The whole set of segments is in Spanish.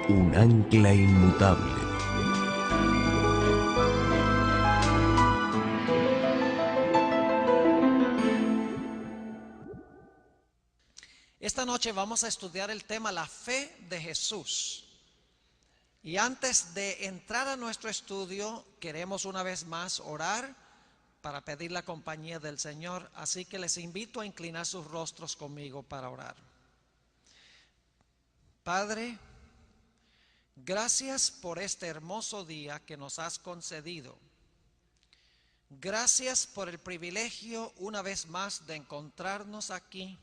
un ancla inmutable. Esta noche vamos a estudiar el tema la fe de Jesús. Y antes de entrar a nuestro estudio, queremos una vez más orar para pedir la compañía del Señor. Así que les invito a inclinar sus rostros conmigo para orar. Padre, gracias por este hermoso día que nos has concedido. Gracias por el privilegio una vez más de encontrarnos aquí,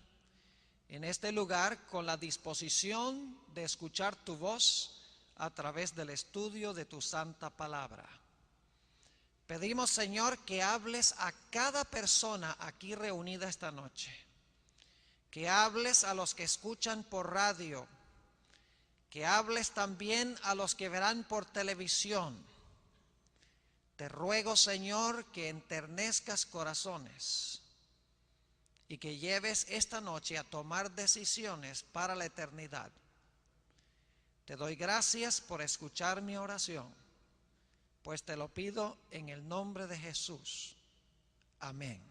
en este lugar, con la disposición de escuchar tu voz a través del estudio de tu santa palabra. Pedimos, Señor, que hables a cada persona aquí reunida esta noche, que hables a los que escuchan por radio, que hables también a los que verán por televisión. Te ruego, Señor, que enternezcas corazones y que lleves esta noche a tomar decisiones para la eternidad. Te doy gracias por escuchar mi oración, pues te lo pido en el nombre de Jesús. Amén.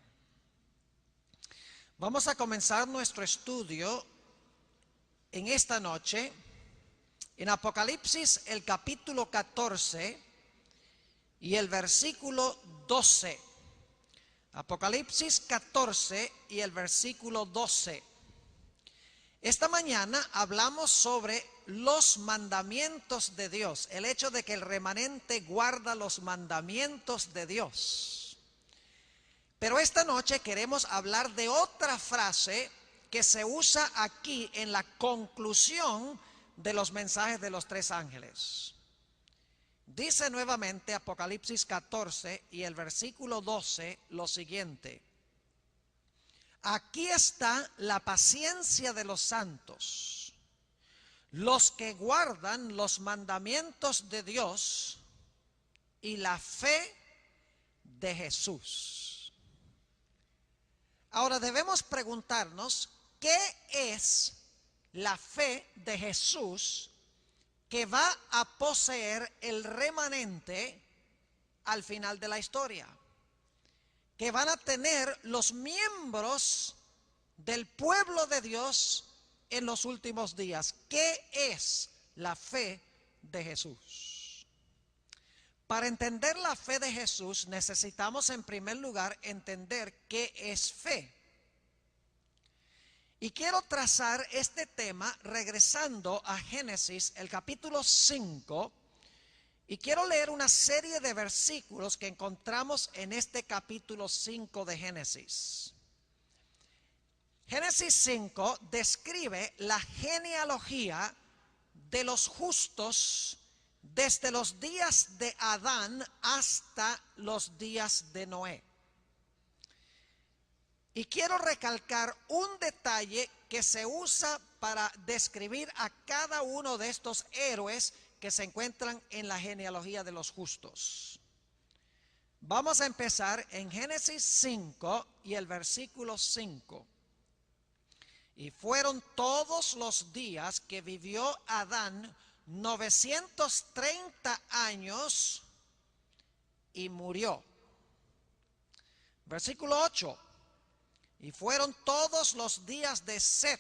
Vamos a comenzar nuestro estudio en esta noche en Apocalipsis, el capítulo 14 y el versículo 12. Apocalipsis 14 y el versículo 12. Esta mañana hablamos sobre los mandamientos de Dios, el hecho de que el remanente guarda los mandamientos de Dios. Pero esta noche queremos hablar de otra frase que se usa aquí en la conclusión de los mensajes de los tres ángeles. Dice nuevamente Apocalipsis 14 y el versículo 12 lo siguiente: aquí está la paciencia de los santos, los que guardan los mandamientos de Dios y la fe de Jesús. Ahora debemos preguntarnos, ¿qué es la fe de Jesús que va a poseer el remanente al final de la historia, que van a tener los miembros del pueblo de Dios en los últimos días? ¿Qué es la fe de Jesús? Para entender la fe de Jesús necesitamos en primer lugar entender qué es fe. Y quiero trazar este tema regresando a Génesis, el capítulo 5, y quiero leer una serie de versículos que encontramos en este capítulo 5 de Génesis. Génesis 5 describe la genealogía de los justos desde los días de Adán hasta los días de Noé. Y quiero recalcar un detalle que se usa para describir a cada uno de estos héroes que se encuentran en la genealogía de los justos. Vamos a empezar en Génesis 5 y el versículo 5. Y fueron todos los días que vivió Adán 930 años y murió. Versículo 8. Y fueron todos los días de Set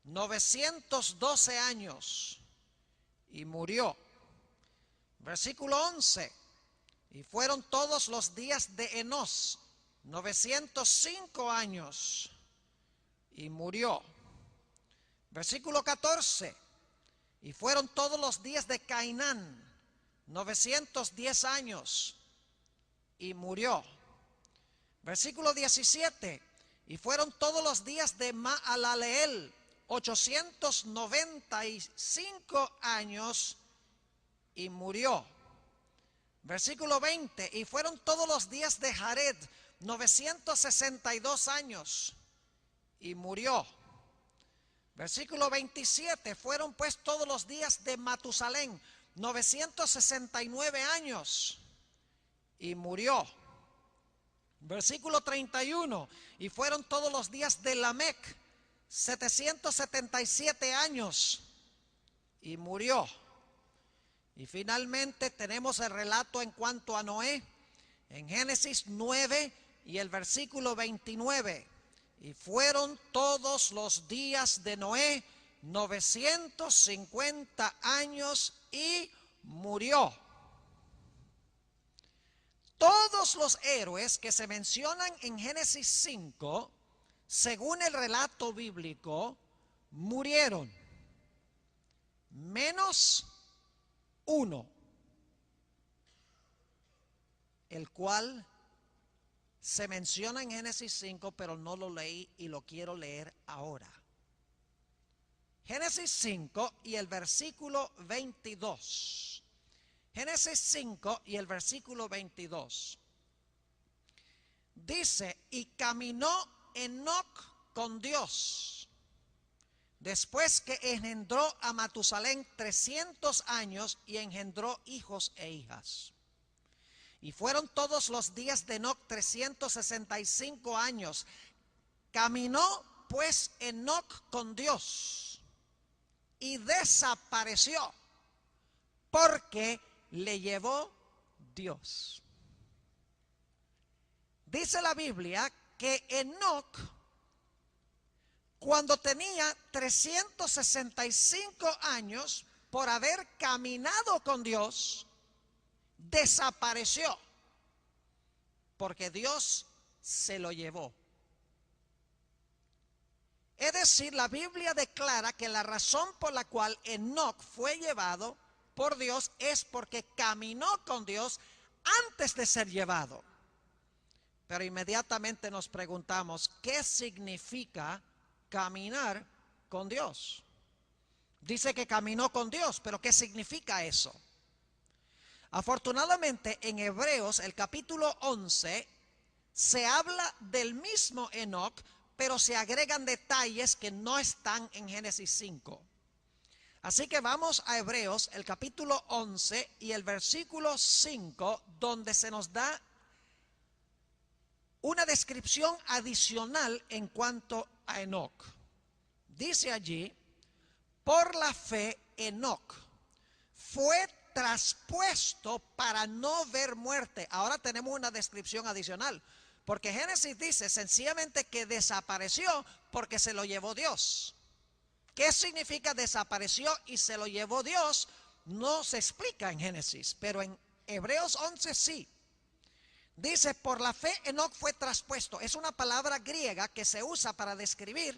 912 años y murió. Versículo 11. Y fueron todos los días de Enos 905 años y murió. Versículo 14. Y fueron todos los días de Cainán 910 años y murió. Versículo 17. Y fueron todos los días de Maalaleel 895 años y murió. Versículo 20. Y fueron todos los días de Jared 962 años y murió. Versículo 27. Fueron pues todos los días de Matusalén 969 años y murió. Versículo 31. Y fueron todos los días de Lamec 777 años y murió. Y finalmente tenemos el relato en cuanto a Noé en Génesis 9 y el versículo 29. Y fueron todos los días de Noé 950 años y murió. Todos los héroes que se mencionan en Génesis 5, según el relato bíblico, murieron, menos uno, el cual se menciona en Génesis 5, pero no lo leí y lo quiero leer ahora. Génesis 5 y el versículo 22. Génesis 5 y el versículo 22. Dice, y caminó Enoc con Dios, después que engendró a Matusalén 300 años y engendró hijos e hijas. Y fueron todos los días de Enoc 365 años. Caminó pues Enoc con Dios y desapareció porque le llevó Dios. Dice la Biblia que Enoc, cuando tenía 365 años, por haber caminado con Dios, desapareció, porque Dios se lo llevó. Es decir, la Biblia declara que la razón por la cual Enoc fue llevado por Dios es porque caminó con Dios antes de ser llevado. Pero inmediatamente nos preguntamos, ¿qué significa caminar con Dios? Dice que caminó con Dios, pero ¿qué significa eso? Afortunadamente en Hebreos, el capítulo 11, se habla del mismo Enoc, pero se agregan detalles que no están en Génesis 5. Así que vamos a Hebreos, el capítulo 11 y el versículo 5, donde se nos da una descripción adicional en cuanto a Enoc. Dice allí, por la fe Enoc fue traspuesto para no ver muerte. Ahora tenemos una descripción adicional, porque Génesis dice sencillamente que desapareció porque se lo llevó Dios. ¿Qué significa desapareció y se lo llevó Dios? No se explica en Génesis, pero en Hebreos 11 sí. Dice, por la fe Enoc fue traspuesto. Es una palabra griega que se usa para describir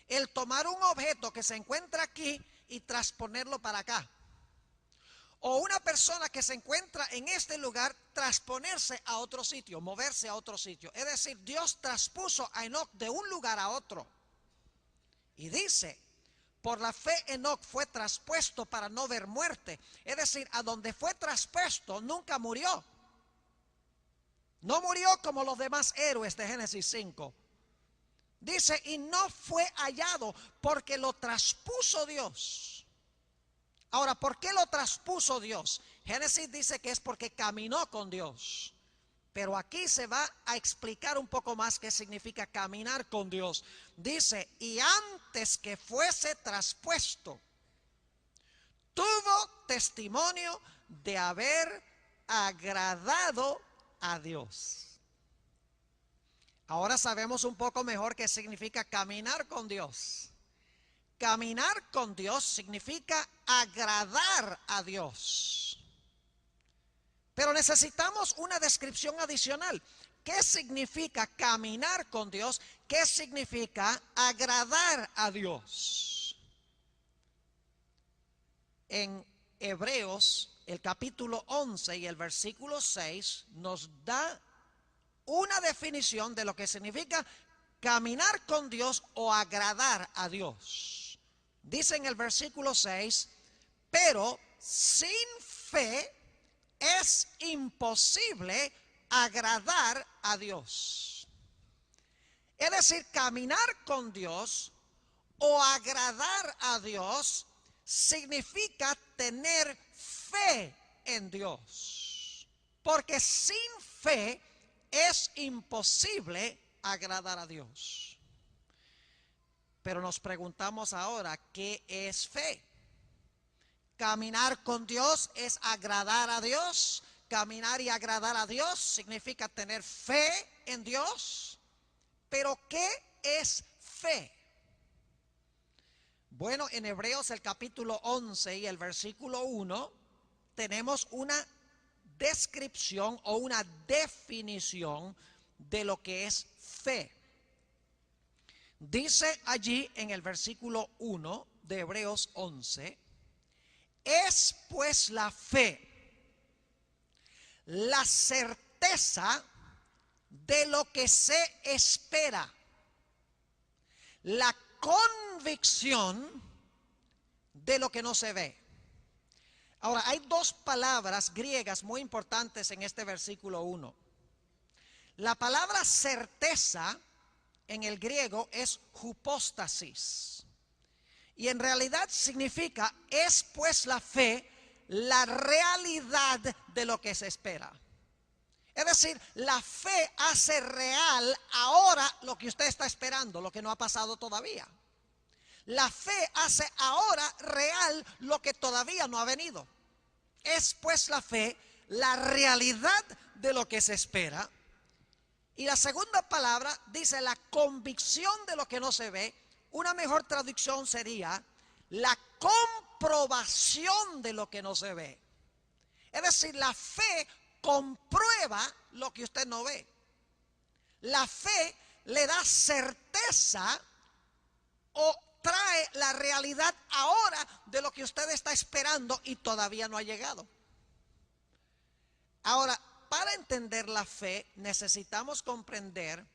el tomar un objeto que se encuentra aquí y transponerlo para acá. O una persona que se encuentra en este lugar, transponerse a otro sitio, moverse a otro sitio. Es decir, Dios traspuso a Enoc de un lugar a otro. Y dice, por la fe Enoc fue traspuesto para no ver muerte. Es decir, a donde fue traspuesto nunca murió. No murió como los demás héroes de Génesis 5. Dice, y no fue hallado porque lo traspuso Dios. Ahora, ¿por qué lo traspuso Dios? Génesis dice que es porque caminó con Dios. Pero aquí se va a explicar un poco más qué significa caminar con Dios. Dice, y antes que fuese traspuesto, tuvo testimonio de haber agradado a Dios. Ahora sabemos un poco mejor qué significa caminar con Dios. Caminar con Dios significa agradar a Dios. Pero necesitamos una descripción adicional. ¿Qué significa caminar con Dios? ¿Qué significa agradar a Dios? En Hebreos, el capítulo 11 y el versículo 6 nos da una definición de lo que significa caminar con Dios o agradar a Dios. Dice en el versículo 6, pero sin fe es imposible agradar a Dios. Es decir, caminar con Dios o agradar a Dios significa tener fe en Dios. Porque sin fe es imposible agradar a Dios. Pero nos preguntamos ahora, ¿qué es fe? Caminar con Dios es agradar a Dios. Caminar y agradar a Dios significa tener fe en Dios. Pero ¿qué es fe? Bueno, en Hebreos el capítulo 11 y el versículo 1 tenemos una descripción o una definición de lo que es fe. Dice allí en el versículo 1 de Hebreos 11, es pues la fe la certeza de lo que se espera, la convicción de lo que no se ve. Ahora, hay dos palabras griegas muy importantes en este versículo 1. La palabra certeza en el griego es hypostasis. Y en realidad significa, es pues la fe la realidad de lo que se espera. Es decir, la fe hace real ahora lo que usted está esperando, lo que no ha pasado todavía. La fe hace ahora real lo que todavía no ha venido. Es pues la fe la realidad de lo que se espera. Y la segunda palabra dice la convicción de lo que no se ve. Una mejor traducción sería la comprobación de lo que no se ve. Es decir, la fe comprueba lo que usted no ve. La fe le da certeza o trae la realidad ahora de lo que usted está esperando y todavía no ha llegado. Ahora, para entender la fe necesitamos comprender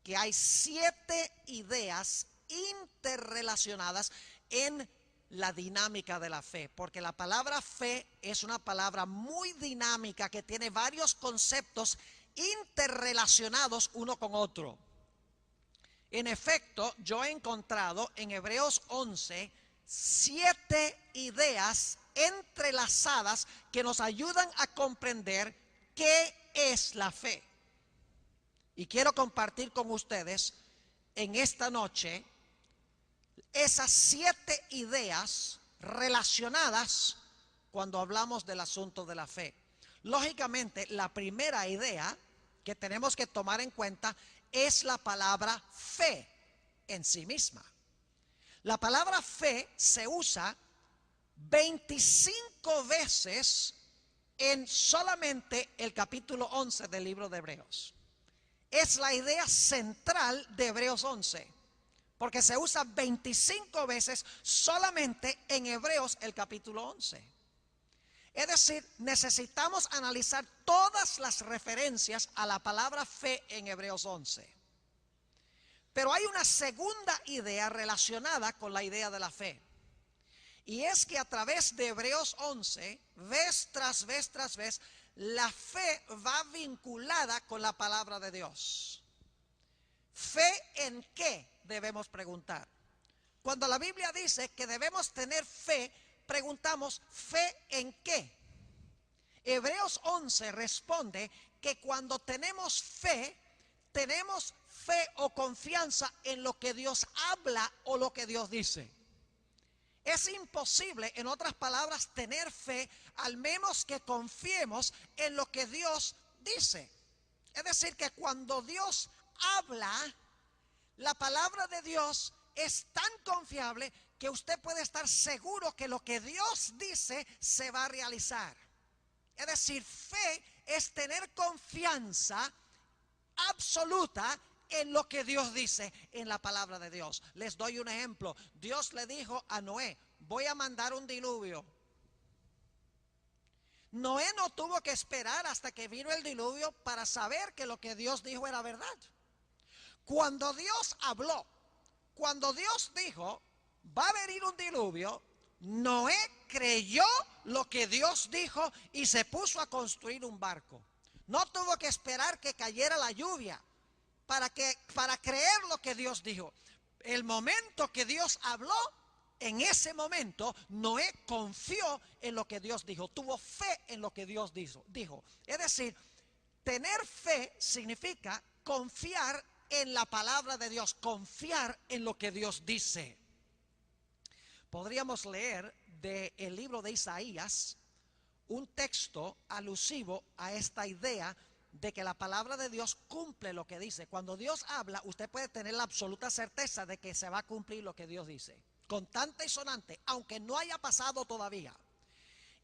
que hay 7 ideas interrelacionadas en la dinámica de la fe, porque la palabra fe es una palabra muy dinámica que tiene varios conceptos interrelacionados uno con otro. En efecto, yo he encontrado en Hebreos 11 7 ideas entrelazadas que nos ayudan a comprender qué es la fe. Y quiero compartir con ustedes en esta noche esas 7 ideas relacionadas cuando hablamos del asunto de la fe. Lógicamente, la primera idea que tenemos que tomar en cuenta es la palabra fe en sí misma. La palabra fe se usa 25 veces en solamente el capítulo 11 del libro de Hebreos. Es la idea central de Hebreos 11, porque se usa 25 veces solamente en Hebreos el capítulo 11. Es decir, necesitamos analizar todas las referencias a la palabra fe en Hebreos 11. Pero hay una segunda idea relacionada con la idea de la fe. Y es que a través de Hebreos 11, vez tras vez tras vez, la fe va vinculada con la palabra de Dios. ¿Fe en qué? Debemos preguntar. Cuando la Biblia dice que debemos tener fe, preguntamos, ¿fe en qué? Hebreos 11 responde que cuando tenemos fe o confianza en lo que Dios habla o lo que Dios dice. Es imposible, en otras palabras, tener fe al menos que confiemos en lo que Dios dice. Es decir, que cuando Dios habla, la palabra de Dios es tan confiable que usted puede estar seguro que lo que Dios dice se va a realizar. Es decir, fe es tener confianza absoluta en lo que Dios dice en la palabra de Dios. Les doy un ejemplo. Dios le dijo a Noé, voy a mandar un diluvio. Noé no tuvo que esperar hasta que vino el diluvio para saber que lo que Dios dijo era verdad. Cuando Dios habló, cuando Dios dijo, va a venir un diluvio, Noé creyó lo que Dios dijo y se puso a construir un barco. No tuvo que esperar que cayera la lluvia para creer lo que Dios dijo. El momento que Dios habló, en ese momento Noé confió en lo que Dios dijo, tuvo fe en lo que Dios dijo. Es decir, tener fe significa confiar en la palabra de Dios, confiar en lo que Dios dice. podríamos leer del libro de Isaías un texto alusivo a esta idea de que la palabra de Dios cumple lo que dice. Cuando Dios habla, usted puede tener la absoluta certeza de que se va a cumplir lo que Dios dice, constante y sonante, aunque no haya pasado todavía.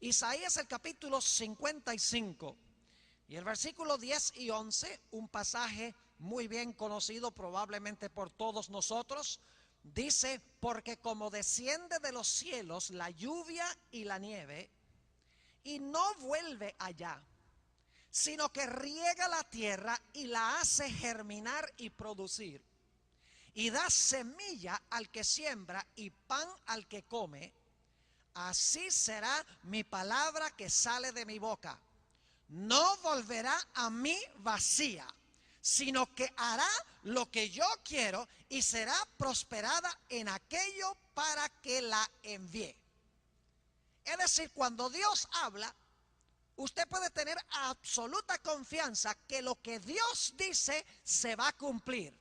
Isaías el capítulo 55 y el versículo 10 y 11, un pasaje muy bien conocido probablemente por todos nosotros, dice: porque como desciende de los cielos la lluvia y la nieve, y no vuelve allá, sino que riega la tierra y la hace germinar y producir, y da semilla al que siembra y pan al que come, así será mi palabra que sale de mi boca. No volverá a mí vacía, sino que hará lo que yo quiero y será prosperada en aquello para que la envíe. Es decir, cuando Dios habla, usted puede tener absoluta confianza que lo que Dios dice se va a cumplir.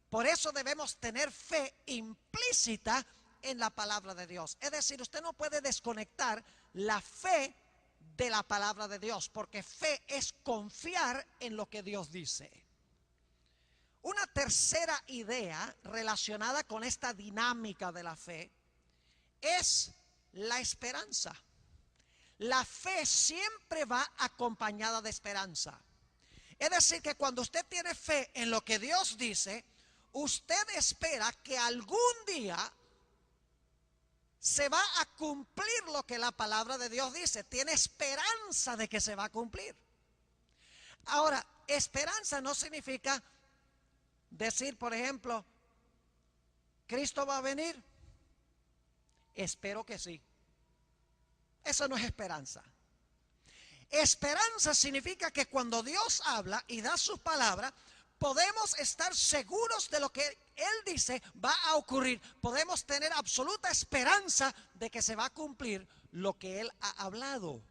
Por eso debemos tener fe implícita en la palabra de Dios. Es decir, usted no puede desconectar la fe de la palabra de Dios, porque fe es confiar en lo que Dios dice. Una tercera idea relacionada con esta dinámica de la fe es la esperanza. La fe siempre va acompañada de esperanza. Es decir, que cuando usted tiene fe en lo que Dios dice, usted espera que algún día se va a cumplir lo que la palabra de Dios dice. Tiene esperanza de que se va a cumplir. Ahora, esperanza no significa decir, por ejemplo, ¿Cristo va a venir? Espero que sí. Eso no es esperanza. Esperanza significa que cuando Dios habla y da sus palabras, podemos estar seguros de lo que Él dice va a ocurrir. Podemos tener absoluta esperanza de que se va a cumplir lo que Él ha hablado.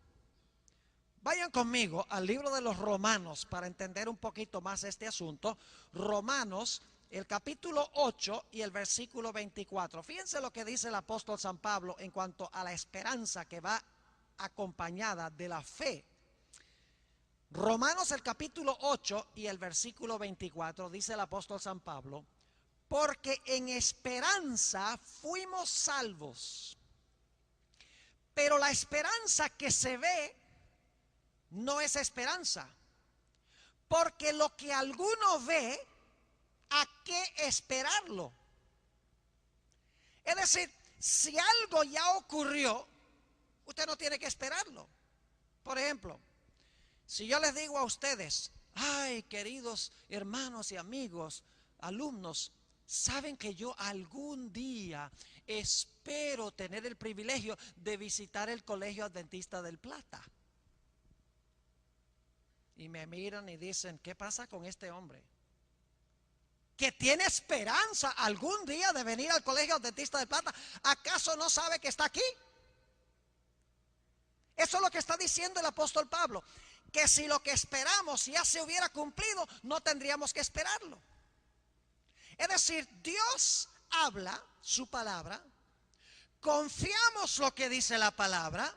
Vayan conmigo al libro de los Romanos para entender un poquito más este asunto. Romanos, el capítulo 8 y el versículo 24. Fíjense lo que dice el apóstol San Pablo en cuanto a la esperanza que va acompañada de la fe. Romanos el capítulo 8 y el versículo 24, dice el apóstol San Pablo: porque en esperanza fuimos salvos. Pero la esperanza que se ve no es esperanza, porque lo que alguno ve, ¿a qué esperarlo? Es decir, si algo ya ocurrió, usted no tiene que esperarlo. Por ejemplo, si yo les digo a ustedes: ay, queridos hermanos y amigos, alumnos, saben que yo algún día espero tener el privilegio de visitar el Colegio Adventista del Plata. Y me miran y dicen: ¿qué pasa con este hombre? Que tiene esperanza algún día de venir al Colegio Adventista del Plata. ¿Acaso no sabe que está aquí? Eso es lo que está diciendo el apóstol Pablo, que si lo que esperamos ya se hubiera cumplido, no tendríamos que esperarlo. Es decir, Dios habla su palabra, confiamos lo que dice la palabra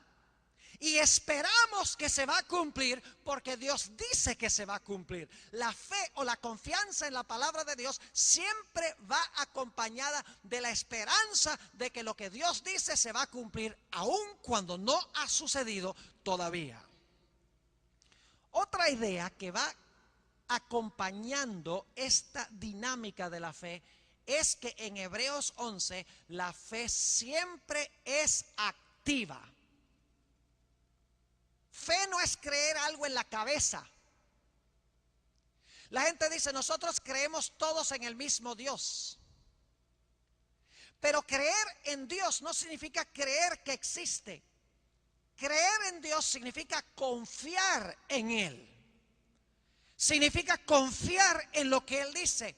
y esperamos que se va a cumplir porque Dios dice que se va a cumplir. La fe o la confianza en la palabra de Dios siempre va acompañada de la esperanza de que lo que Dios dice se va a cumplir, aun cuando no ha sucedido todavía. Otra idea que va acompañando esta dinámica de la fe es que en Hebreos 11 la fe siempre es activa. Fe no es creer algo en la cabeza. La gente dice: nosotros creemos todos en el mismo Dios. Pero creer en Dios no significa creer que existe. Creer en Dios significa confiar en Él. Significa confiar en lo que Él dice.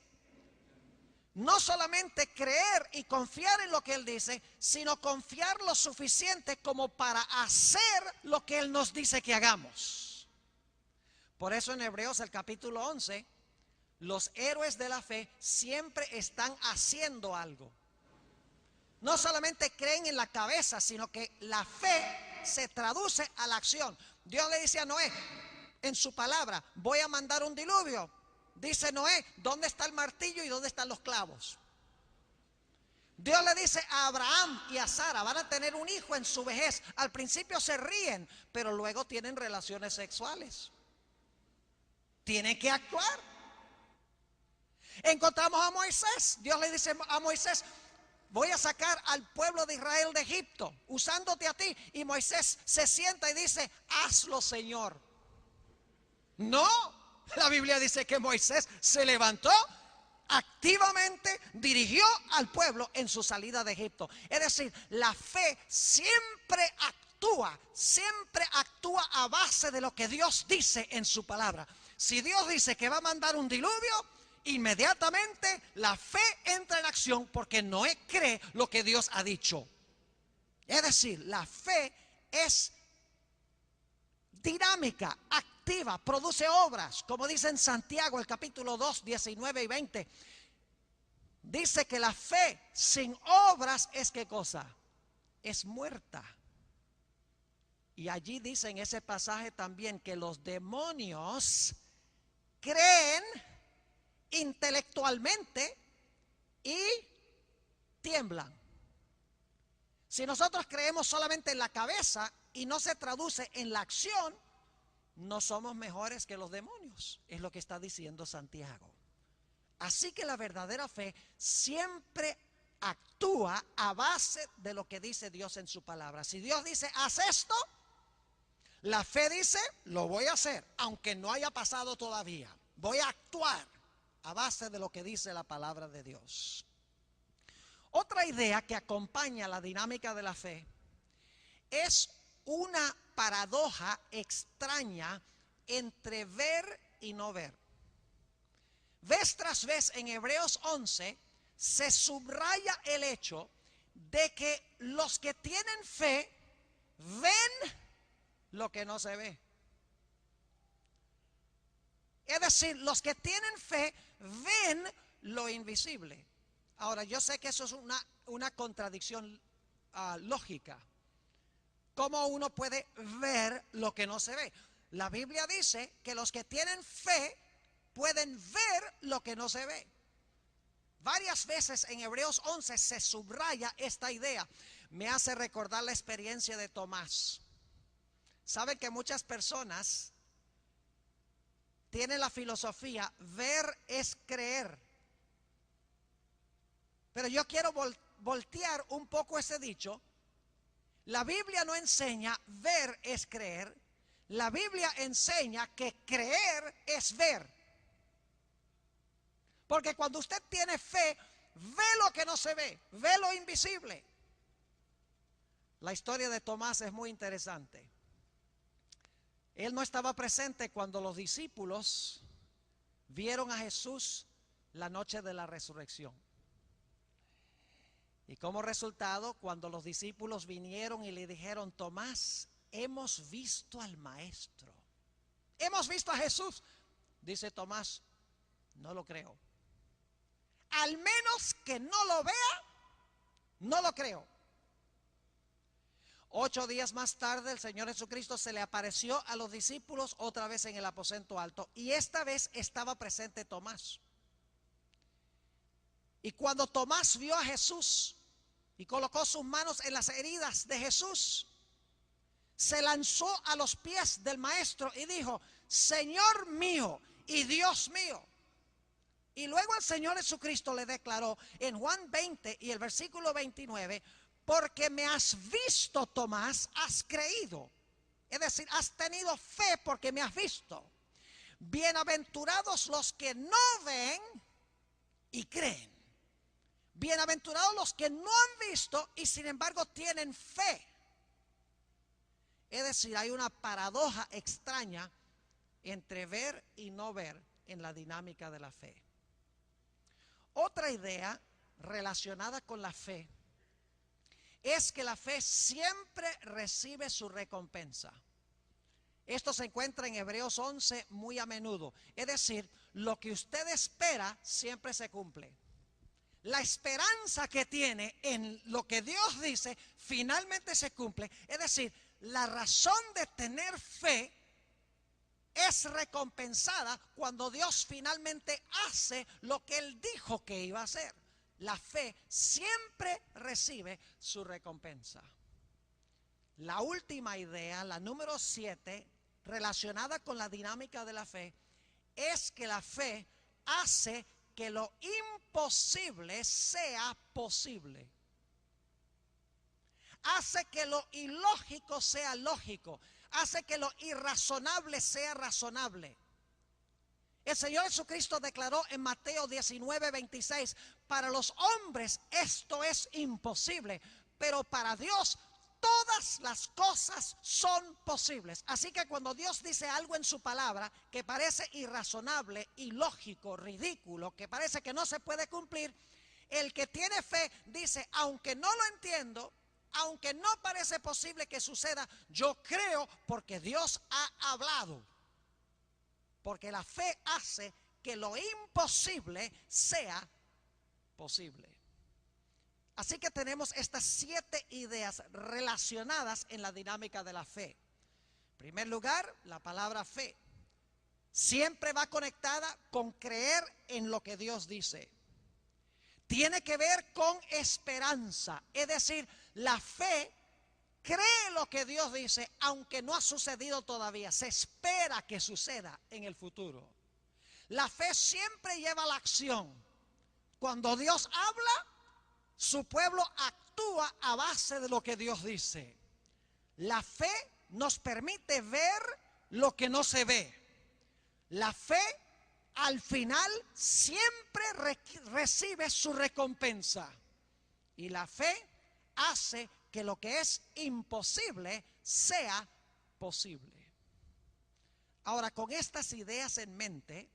No solamente creer y confiar en lo que Él dice, sino confiar lo suficiente como para hacer lo que Él nos dice que hagamos. Por eso en Hebreos el capítulo 11, los héroes de la fe siempre están haciendo algo. No solamente creen en la cabeza, sino que la fe se traduce a la acción. Dios le dice a Noé en su palabra: voy a mandar un diluvio. Dice Noé: ¿dónde está el martillo y dónde están los clavos? Dios le dice a Abraham y a Sara: van a tener un hijo en su vejez. Al principio se ríen, pero luego tienen relaciones sexuales. Tienen que actuar. Encontramos a Moisés. Dios le dice a Moisés: voy a sacar al pueblo de Israel de Egipto usándote a ti. Y Moisés se sienta y dice: hazlo, Señor. No, la Biblia dice que Moisés se levantó, activamente dirigió al pueblo en su salida de Egipto. Es decir, la fe siempre actúa a base de lo que Dios dice en su palabra. Si Dios dice que va a mandar un diluvio, inmediatamente la fe entra en acción, porque Noé cree lo que Dios ha dicho. Es decir, la fe es dinámica, activa, produce obras. Como dice en Santiago el capítulo 2, 19 y 20. Dice que la fe sin obras es ¿qué cosa? Es muerta. Y allí dice en ese pasaje también que los demonios creen intelectualmente y tiemblan. Si nosotros creemos solamente en la cabeza y no se traduce en la acción, no somos mejores que los demonios. Es lo que está diciendo Santiago. Así que la verdadera fe siempre actúa a base de lo que dice Dios en su palabra. Si Dios dice: haz esto, la fe dice: lo voy a hacer, aunque no haya pasado todavía. Voy a actuar a base de lo que dice la palabra de Dios. Otra idea que acompaña la dinámica de la fe es una paradoja extraña entre ver y no ver. Vez tras vez en Hebreos 11 se subraya el hecho de que los que tienen fe ven lo que no se ve. Es decir, los que tienen fe ven lo invisible. Ahora, yo sé que eso es una contradicción lógica. ¿Cómo uno puede ver lo que no se ve? La Biblia dice que los que tienen fe pueden ver lo que no se ve. Varias veces en Hebreos 11 se subraya esta idea. Me hace recordar la experiencia de Tomás. Saben que muchas personas tienen la filosofía: ver es creer. Pero yo quiero voltear un poco ese dicho. La Biblia no enseña ver es creer. La Biblia enseña que creer es ver. Porque cuando usted tiene fe, ve lo que no se ve, ve lo invisible. La historia de Tomás es muy interesante. Él no estaba presente cuando los discípulos vieron a Jesús la noche de la resurrección. Y como resultado, cuando los discípulos vinieron y le dijeron: Tomás, hemos visto al Maestro, hemos visto a Jesús, dice Tomás: no lo creo. Al menos que no lo vea, no lo creo. 8 días más tarde el Señor Jesucristo se le apareció a los discípulos otra vez en el aposento alto, y esta vez estaba presente Tomás. Y cuando Tomás vio a Jesús y colocó sus manos en las heridas de Jesús, se lanzó a los pies del Maestro y dijo: Señor mío y Dios mío. Y luego el Señor Jesucristo le declaró en Juan 20 y el versículo 29: porque me has visto, Tomás, has creído. Es decir, has tenido fe porque me has visto. Bienaventurados los que no ven y creen. Bienaventurados los que no han visto y sin embargo tienen fe. Es decir, hay una paradoja extraña entre ver y no ver en la dinámica de la fe. Otra idea relacionada con la fe es que la fe siempre recibe su recompensa. Esto se encuentra en Hebreos 11 muy a menudo. Es decir, lo que usted espera siempre se cumple. la esperanza que tiene en lo que Dios dice finalmente se cumple. Es decir, la razón de tener fe es recompensada cuando Dios finalmente hace lo que Él dijo que iba a hacer. La fe siempre recibe su recompensa. La última idea, la número 7, relacionada con la dinámica de la fe, es que la fe hace que lo imposible sea posible. Hace que lo ilógico sea lógico. Hace que lo irrazonable sea razonable. El Señor Jesucristo declaró en Mateo 19:26, para los hombres esto es imposible, pero para Dios todas las cosas son posibles. Así que cuando Dios dice algo en su palabra que parece irrazonable, ilógico, ridículo, que parece que no se puede cumplir, el que tiene fe dice, aunque no lo entiendo, aunque no parece posible que suceda, yo creo porque Dios ha hablado. Porque la fe hace que lo imposible sea posible. Así que tenemos estas 7 ideas relacionadas en la dinámica de la fe. En primer lugar, la palabra fe siempre va conectada con creer en lo que Dios dice. Tiene que ver con esperanza, es decir, la fe cree lo que Dios dice, aunque no ha sucedido todavía. Se espera que suceda en el futuro. La fe siempre lleva a la acción. Cuando Dios habla, su pueblo actúa a base de lo que Dios dice. La fe nos permite ver lo que no se ve. La fe al final siempre recibe su recompensa. Y la fe hace que lo que es imposible sea posible. Ahora, con estas ideas en mente,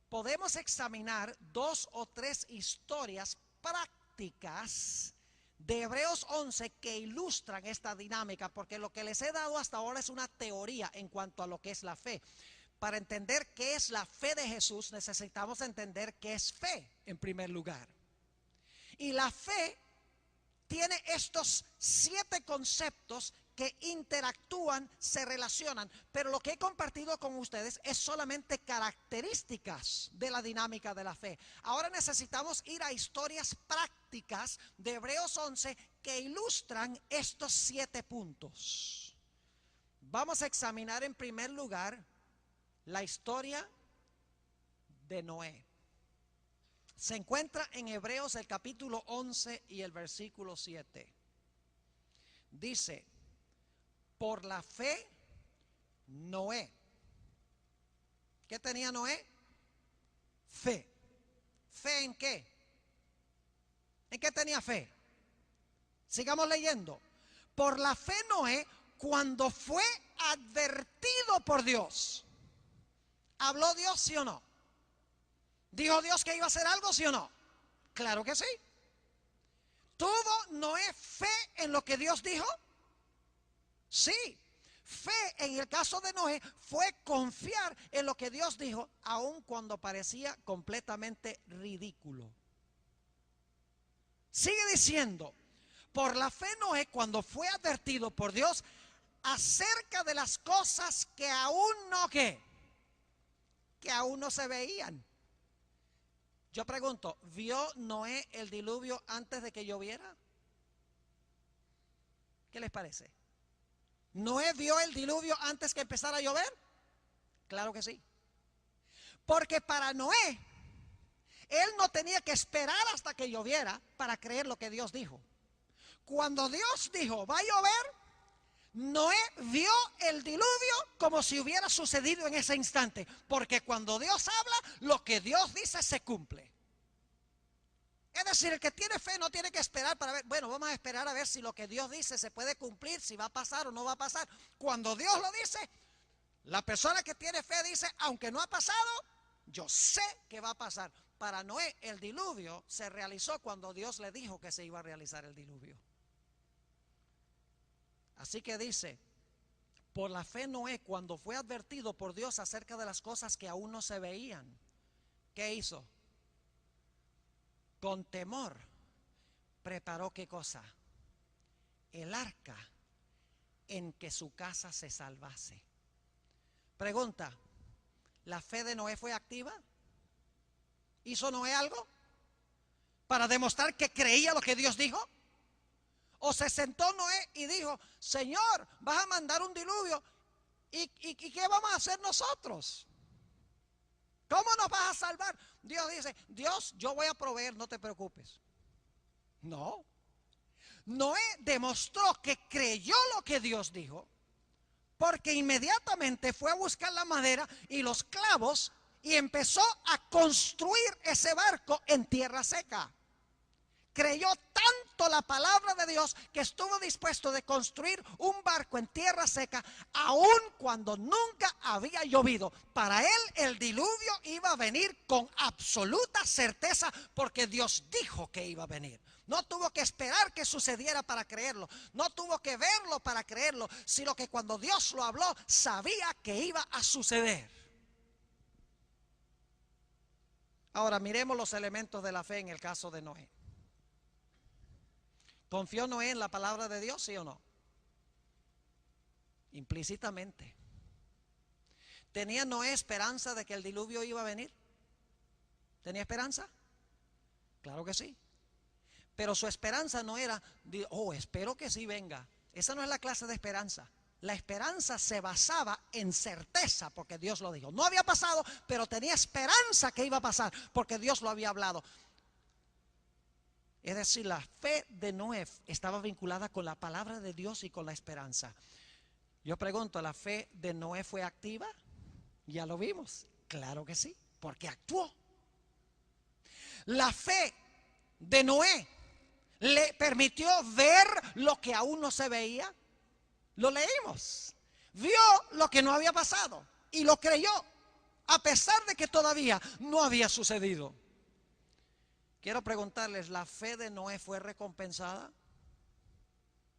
podemos examinar 2 o 3 historias prácticas de Hebreos 11 que ilustran esta dinámica, porque lo que les he dado hasta ahora es una teoría en cuanto a lo que es la fe. Para entender qué es la fe de Jesús, necesitamos entender qué es fe en primer lugar. Y la fe tiene estos 7 conceptos que interactúan, se relacionan, pero lo que he compartido con ustedes es solamente características de la dinámica de la fe. Ahora necesitamos ir a historias prácticas de Hebreos 11 que ilustran estos 7 puntos. Vamos a examinar en primer lugar la historia de Noé. Se encuentra en Hebreos el capítulo 11 y el versículo 7. Dice, por la fe Noé. ¿Qué tenía Noé? Fe. ¿Fe en qué? ¿En qué tenía fe? Sigamos leyendo. Por la fe Noé, cuando fue advertido por Dios. ¿Habló Dios, sí o no? ¿Dijo Dios que iba a hacer algo, sí o no? Claro que sí. ¿Tuvo Noé fe en lo que Dios dijo? Sí. Fe en el caso de Noé fue confiar en lo que Dios dijo, aun cuando parecía completamente ridículo. Sigue diciendo, por la fe Noé, cuando fue advertido por Dios acerca de las cosas que aún no, ¿qué? Que aún no se veían. Yo pregunto, ¿vio Noé el diluvio antes de que lloviera? ¿Qué les parece? ¿Noé vio el diluvio antes que empezara a llover? Claro que sí. Porque para Noé, él no tenía que esperar hasta que lloviera para creer lo que Dios dijo. Cuando Dios dijo, va a llover, Noé vio el diluvio como si hubiera sucedido en ese instante. Porque cuando Dios habla, lo que Dios dice se cumple. Es decir, el que tiene fe no tiene que esperar para ver, bueno, vamos a esperar a ver si lo que Dios dice se puede cumplir, si va a pasar o no va a pasar. Cuando Dios lo dice, la persona que tiene fe dice, aunque no ha pasado, yo sé que va a pasar. Para Noé, el diluvio se realizó cuando Dios le dijo que se iba a realizar el diluvio. Así que dice, por la fe Noé, cuando fue advertido por Dios acerca de las cosas que aún no se veían, ¿qué hizo? con temor, preparó ¿qué cosa? El arca en que su casa se salvase. Pregunta, ¿la fe de Noé fue activa? ¿Hizo Noé algo para demostrar que creía lo que Dios dijo? ¿O se sentó Noé y dijo, Señor, vas a mandar un diluvio y qué vamos a hacer nosotros? ¿Cómo nos vas a salvar? Dios dice, Dios, yo voy a proveer, no te preocupes. No. Noé demostró que creyó lo que Dios dijo, porque inmediatamente fue a buscar la madera y los clavos y empezó a construir ese barco en tierra seca. Creyó tanto la palabra de Dios que estuvo dispuesto de construir un barco en tierra seca, aun cuando nunca había llovido. Para él el diluvio iba a venir con absoluta certeza, porque Dios dijo que iba a venir. No tuvo que esperar que sucediera para creerlo, no tuvo que verlo para creerlo, sino que cuando Dios lo habló, sabía que iba a suceder. Ahora miremos los elementos de la fe en el caso de Noé. ¿Confió Noé en la palabra de Dios, sí o no? Implícitamente. ¿Tenía Noé esperanza de que el diluvio iba a venir? ¿Tenía esperanza? Claro que sí. Pero su esperanza no era, espero que sí venga. Esa no es la clase de esperanza. La esperanza se basaba en certeza, porque Dios lo dijo. No había pasado, pero tenía esperanza que iba a pasar, porque Dios lo había hablado. Es decir, la fe de Noé estaba vinculada con la palabra de Dios y con la esperanza. Yo pregunto, ¿la fe de Noé fue activa? Ya lo vimos. Claro que sí, porque actuó. La fe de Noé le permitió ver lo que aún no se veía. Lo leímos. Vio lo que no había pasado y lo creyó, a pesar de que todavía no había sucedido. Quiero preguntarles, ¿la fe de Noé fue recompensada?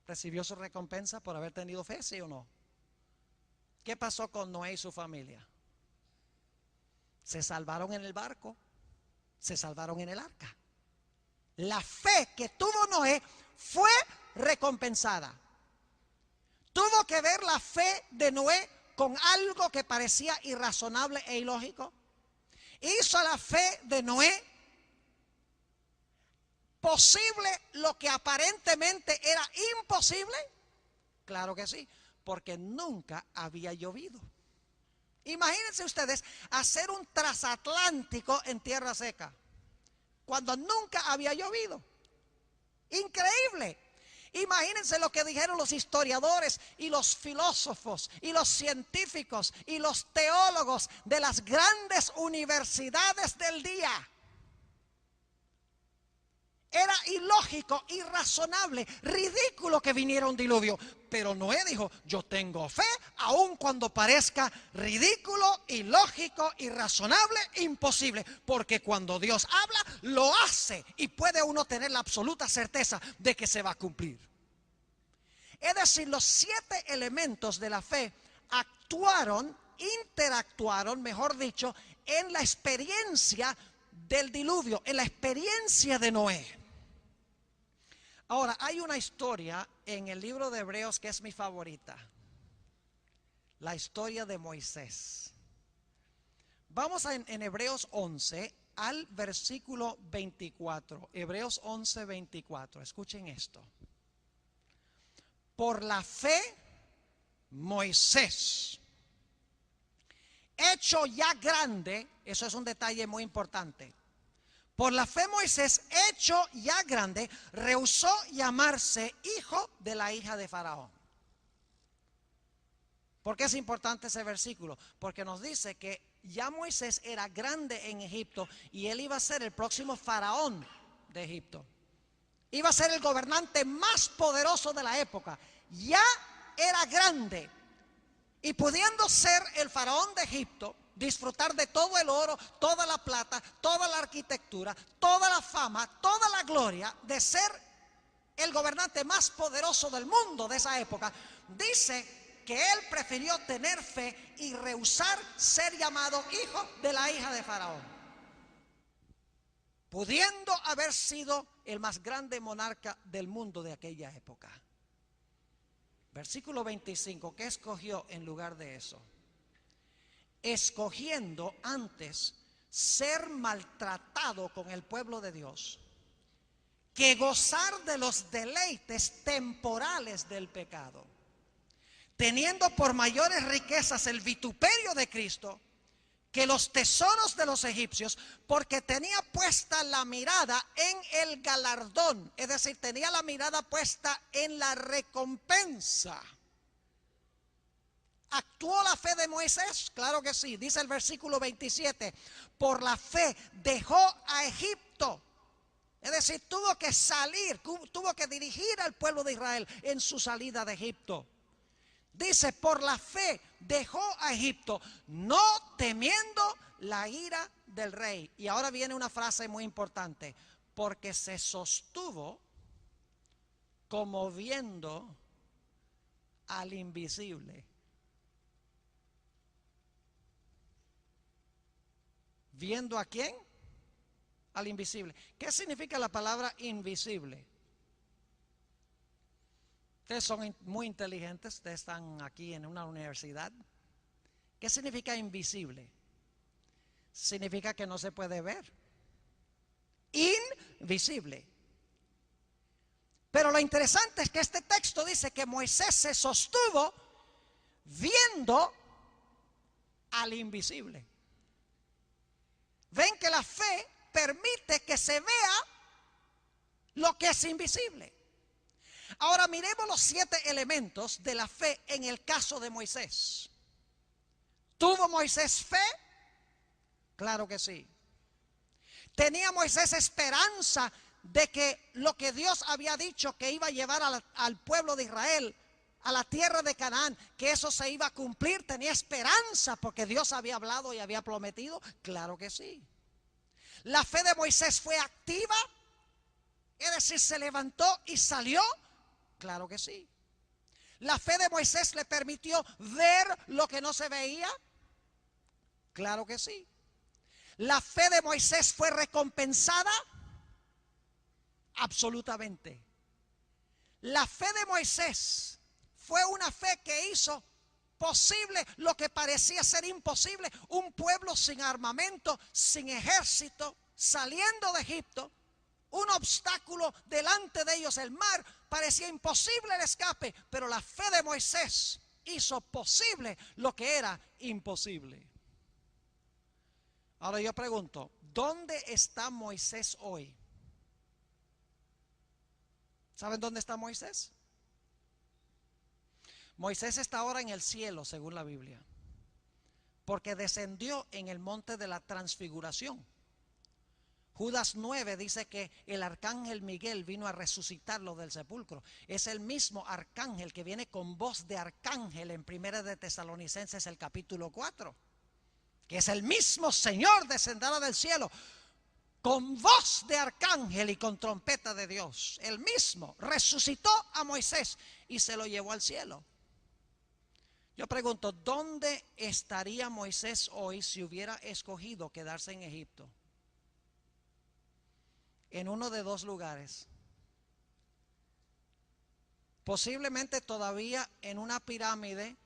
¿Recibió su recompensa por haber tenido fe, sí o no? ¿Qué pasó con Noé y su familia? Se salvaron en el barco, se salvaron en el arca. La fe que tuvo Noé fue recompensada. ¿Tuvo que ver la fe de Noé con algo que parecía irrazonable e ilógico? ¿Hizo la fe de Noé posible lo que aparentemente era imposible? Claro que sí, porque nunca había llovido. Imagínense ustedes hacer un transatlántico en tierra seca cuando nunca había llovido. Increíble. Imagínense lo que dijeron los historiadores y los filósofos y los científicos y los teólogos de las grandes universidades del día. Era ilógico, irrazonable, ridículo que viniera un diluvio. Pero Noé dijo, yo tengo fe, aun cuando parezca ridículo, ilógico, irrazonable, imposible. Porque cuando Dios habla, lo hace. Y puede uno tener la absoluta certeza de que se va a cumplir. Es decir, los 7 elementos de la fe actuaron, interactuaron, mejor dicho, en la experiencia del diluvio, en la experiencia de Noé. Ahora, hay una historia en el libro de Hebreos que es mi favorita. La historia de Moisés. Vamos en Hebreos 11 al versículo 24. Hebreos 11, 24. Escuchen esto. Por la fe, Moisés, hecho ya grande, eso es un detalle muy importante. Por la fe Moisés, hecho ya grande, rehusó llamarse hijo de la hija de Faraón. ¿Por qué es importante ese versículo? Porque nos dice que ya Moisés era grande en Egipto y él iba a ser el próximo faraón de Egipto. Iba a ser el gobernante más poderoso de la época. Ya era grande y pudiendo ser el faraón de Egipto, disfrutar de todo el oro, toda la plata, toda la arquitectura, toda la fama, toda la gloria de ser el gobernante más poderoso del mundo de esa época, dice que él prefirió tener fe y rehusar ser llamado hijo de la hija de Faraón. pudiendo haber sido el más grande monarca del mundo de aquella época. Versículo 25, ¿qué escogió en lugar de eso? Escogiendo antes ser maltratado con el pueblo de Dios que gozar de los deleites temporales del pecado, teniendo por mayores riquezas el vituperio de Cristo que los tesoros de los egipcios, porque tenía puesta la mirada en el galardón, es decir, tenía la mirada puesta en la recompensa. ¿Actuó la fe de Moisés? Claro que sí. Dice el versículo 27, por la fe dejó a Egipto. Es decir, tuvo que salir, tuvo que dirigir al pueblo de Israel en su salida de Egipto. Dice, por la fe dejó a Egipto, no temiendo la ira del rey. Y ahora viene una frase muy importante, porque se sostuvo como viendo al invisible. ¿Viendo a quién? Al invisible. ¿Qué significa la palabra invisible? Ustedes son muy inteligentes, ustedes están aquí en una universidad. ¿Qué significa invisible? Significa que no se puede ver. Invisible. Pero lo interesante es que este texto dice que Moisés se sostuvo viendo al invisible. Ven que la fe permite que se vea lo que es invisible. Ahora miremos los 7 elementos de la fe en el caso de Moisés. ¿Tuvo Moisés fe? Claro que sí. ¿Tenía Moisés esperanza de que lo que Dios había dicho que iba a llevar al pueblo de Israel a la tierra de Canaán, que eso se iba a cumplir? ¿Tenía esperanza porque Dios había hablado y había prometido? Claro que sí. ¿La fe de Moisés fue activa? Es decir, ¿se levantó y salió? Claro que sí. ¿La fe de Moisés le permitió ver lo que no se veía? Claro que sí. ¿La fe de Moisés fue recompensada? Absolutamente. La fe de Moisés fue una fe que hizo posible lo que parecía ser imposible. Un pueblo sin armamento, sin ejército, saliendo de Egipto. Un obstáculo delante de ellos, el mar. Parecía imposible el escape, pero la fe de Moisés hizo posible lo que era imposible. Ahora yo pregunto, ¿dónde está Moisés hoy? ¿Saben dónde está Moisés? Moisés está ahora en el cielo, según la Biblia, porque descendió en el monte de la transfiguración. Judas 9 dice que el arcángel Miguel vino a resucitarlo del sepulcro. Es el mismo arcángel que viene con voz de arcángel en 1 de Tesalonicenses el capítulo 4. Que es el mismo Señor descenderá del cielo con voz de arcángel y con trompeta de Dios. El mismo resucitó a Moisés y se lo llevó al cielo. Yo pregunto, ¿dónde estaría Moisés hoy si hubiera escogido quedarse en Egipto? En uno de 2 lugares. Posiblemente todavía en una pirámide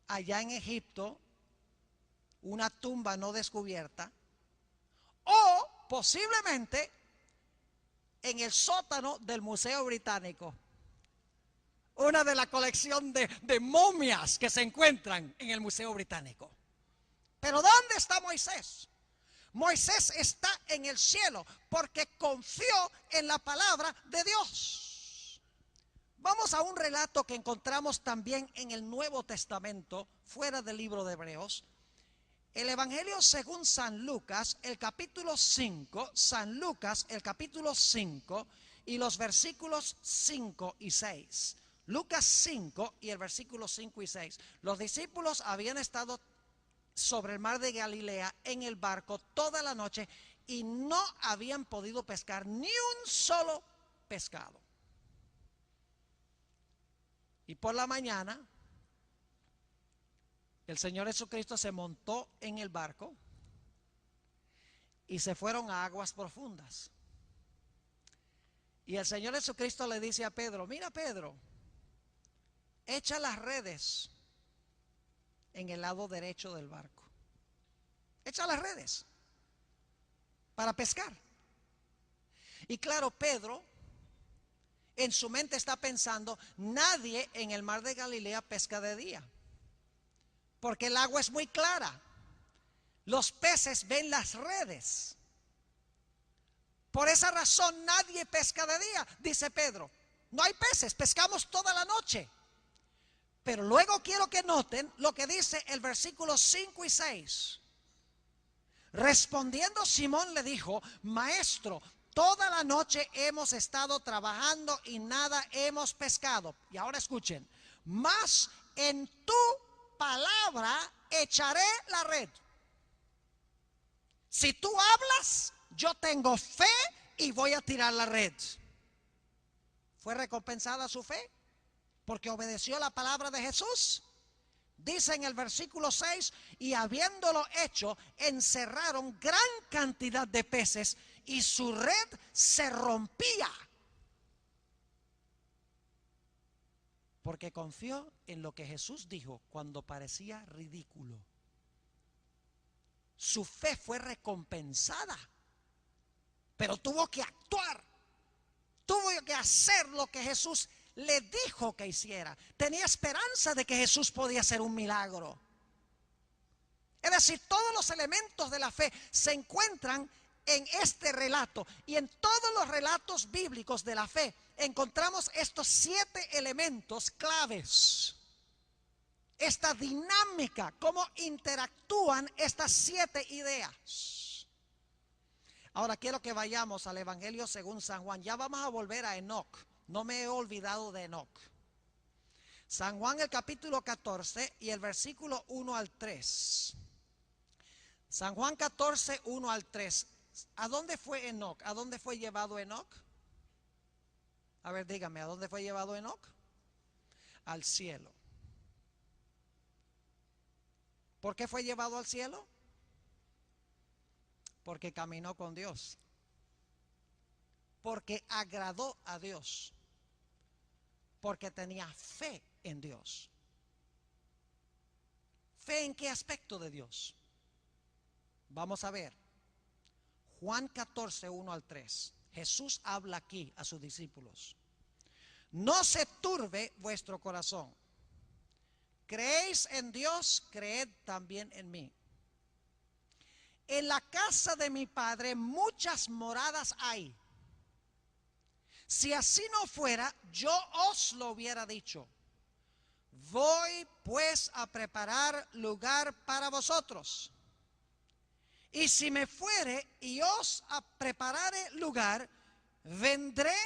allá en Egipto, una tumba no descubierta, o posiblemente en el sótano del Museo Británico, una de la colección de momias que se encuentran en el Museo Británico. Pero ¿dónde está Moisés? Moisés está en el cielo porque confió en la palabra de Dios. Vamos a un relato que encontramos también en el Nuevo Testamento, fuera del libro de Hebreos. El Evangelio según San Lucas, el capítulo 5, San Lucas, el capítulo 5 y los versículos 5 y 6. Lucas 5 y el versículo 5 y 6. Los discípulos habían estado sobre el mar de Galilea en el barco toda la noche y no habían podido pescar ni un solo pescado. Y por la mañana el Señor Jesucristo se montó en el barco y se fueron a aguas profundas. Y el Señor Jesucristo le dice a Pedro: mira, Pedro, echa las redes en el lado derecho del barco. Echa las redes para pescar. Y claro, Pedro en su mente está pensando: nadie en el mar de Galilea pesca de día, porque el agua es muy clara. Los peces ven las redes. Por esa razón nadie pesca de día, dice Pedro. No hay peces, pescamos toda la noche. Pero luego quiero que noten lo que dice el versículo 5 y 6. Respondiendo Simón le dijo: maestro, toda la noche hemos estado trabajando y nada hemos pescado. Y ahora escuchen: mas en tu palabra echaré la red. Si tú hablas, yo tengo fe y voy a tirar la red. ¿Fue recompensada su fe porque obedeció la palabra de Jesús? Dice en el versículo 6: y habiéndolo hecho, encerraron gran cantidad de peces y su red se rompía, porque confió en lo que Jesús dijo cuando parecía ridículo. Su fe fue recompensada, pero tuvo que actuar, tuvo que hacer lo que Jesús le dijo que hiciera. Tenía esperanza de que Jesús podía hacer un milagro. Es decir, todos los elementos de la fe se encuentran en este relato, y en todos los relatos bíblicos de la fe encontramos estos 7 elementos claves. Esta dinámica, cómo interactúan estas 7 ideas. Ahora quiero que vayamos al Evangelio según San Juan. Ya vamos a volver a Enoc. No me he olvidado de Enoc. San Juan, el capítulo 14 y el versículo 1 al 3. San Juan 14, 1 al 3. ¿A dónde fue Enoc? ¿A dónde fue llevado Enoc? A ver, dígame, ¿a dónde fue llevado Enoc? Al cielo. ¿Por qué fue llevado al cielo? Porque caminó con Dios. Porque agradó a Dios. Porque tenía fe en Dios. ¿Fe en qué aspecto de Dios? Vamos a ver. Juan 14, 1 al 3. Jesús habla aquí a sus discípulos. No se turbe vuestro corazón. Creéis en Dios, creed también en mí. En la casa de mi Padre muchas moradas hay. Si así no fuera, yo os lo hubiera dicho. Voy pues a preparar lugar para vosotros. Y si me fuere y os preparare lugar, vendré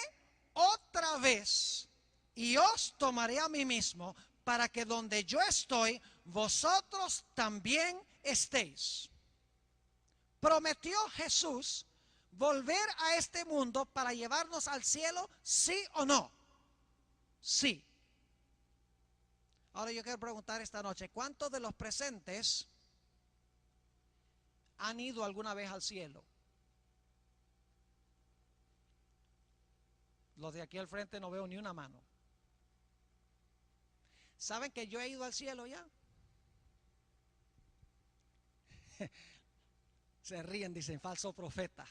otra vez y os tomaré a mí mismo, para que donde yo estoy, vosotros también estéis. ¿Prometió Jesús volver a este mundo para llevarnos al cielo? ¿Sí o no? Sí. Ahora yo quiero preguntar esta noche: ¿cuántos de los presentes han ido alguna vez al cielo? Los de aquí al frente no veo ni una mano. ¿Saben que yo he ido al cielo ya? Se ríen, dicen: falso profeta.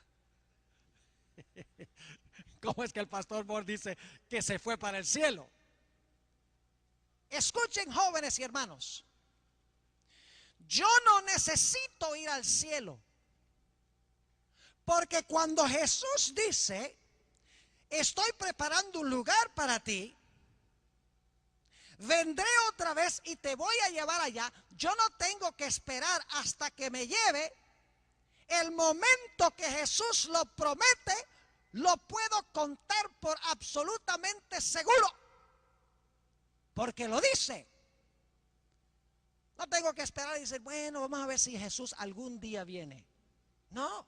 ¿Cómo es que el pastor Moore dice que se fue para el cielo? Escuchen, jóvenes y hermanos, yo no necesito ir al cielo, porque cuando Jesús dice: estoy preparando un lugar para ti, vendré otra vez y te voy a llevar allá, yo no tengo que esperar hasta que me lleve. El momento que Jesús lo promete, lo puedo contar por absolutamente seguro, porque lo dice. No tengo que esperar y decir: bueno, vamos a ver si Jesús algún día viene. No.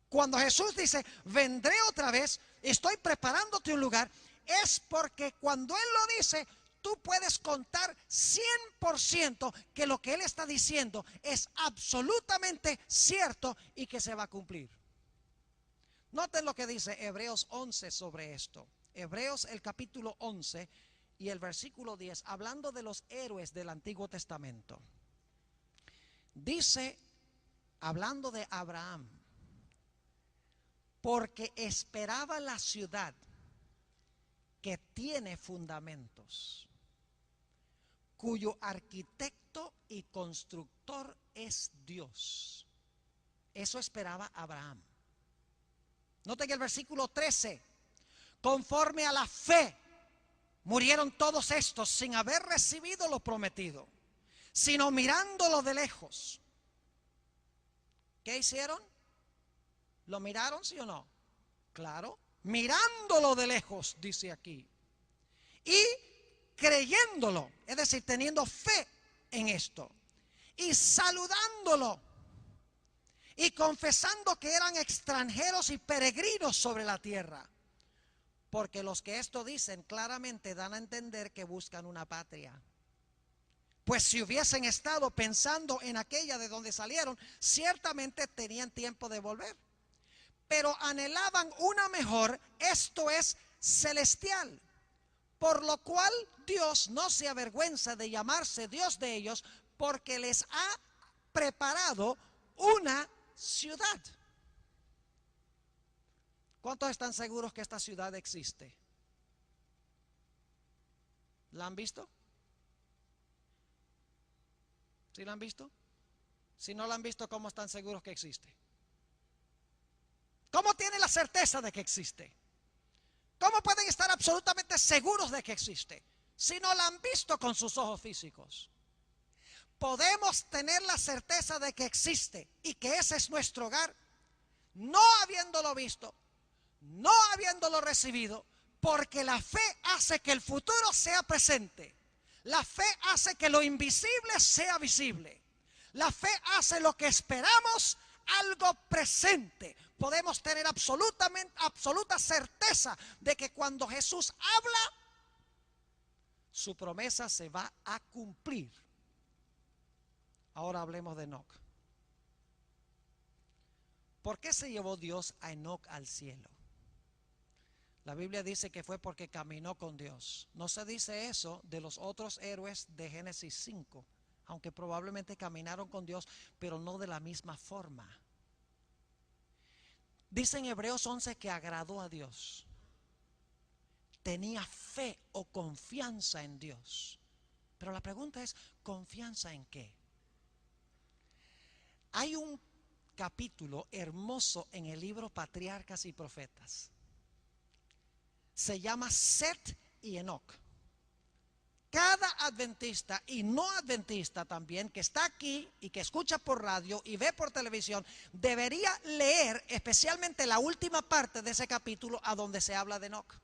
Cuando Jesús dice: vendré otra vez, estoy preparándote un lugar, es porque cuando Él lo dice, tú puedes contar 100% que lo que él está diciendo es absolutamente cierto y que se va a cumplir. Noten lo que dice Hebreos 11 sobre esto. Hebreos el capítulo 11 y el versículo 10, hablando de los héroes del Antiguo Testamento. Dice, hablando de Abraham, porque esperaba la ciudad que tiene fundamentos, cuyo arquitecto y constructor es Dios. Eso esperaba Abraham. Noten el versículo 13. Conforme a la fe, murieron todos estos sin haber recibido lo prometido, sino mirándolo de lejos. ¿Qué hicieron? ¿Lo miraron, sí o no? Claro, mirándolo de lejos, dice aquí. Y creyéndolo, es decir, teniendo fe en esto. Y saludándolo. Y confesando que eran extranjeros y peregrinos sobre la tierra. Porque los que esto dicen claramente dan a entender que buscan una patria. Pues si hubiesen estado pensando en aquella de donde salieron, ciertamente tenían tiempo de volver. Pero anhelaban una mejor, esto es celestial. Por lo cual Dios no se avergüenza de llamarse Dios de ellos, porque les ha preparado una ciudad. ¿Cuántos están seguros que esta ciudad existe? ¿La han visto? ¿Sí la han visto? Si no la han visto, ¿cómo están seguros que existe? ¿Cómo tienen la certeza de que existe? ¿Cómo pueden estar absolutamente seguros de que existe si no la han visto con sus ojos físicos? Podemos tener la certeza de que existe y que ese es nuestro hogar, no habiéndolo visto, no habiéndolo recibido, porque la fe hace que el futuro sea presente. La fe hace que lo invisible sea visible. La fe hace lo que esperamos algo presente. Podemos tener absoluta certeza de que cuando Jesús habla, su promesa se va a cumplir. Ahora hablemos de Enoc. ¿Por qué se llevó Dios a Enoc al cielo? La Biblia dice que fue porque caminó con Dios. No se dice eso de los otros héroes de Génesis 5, aunque probablemente caminaron con Dios, pero no de la misma forma. Dice en Hebreos 11 que agradó a Dios. Tenía fe o confianza en Dios. Pero la pregunta es, ¿confianza en qué? Hay un capítulo hermoso en el libro Patriarcas y Profetas. Se llama Set y Enoc. Cada adventista y no adventista también que está aquí y que escucha por radio y ve por televisión debería leer especialmente la última parte de ese capítulo a donde se habla de Enoc,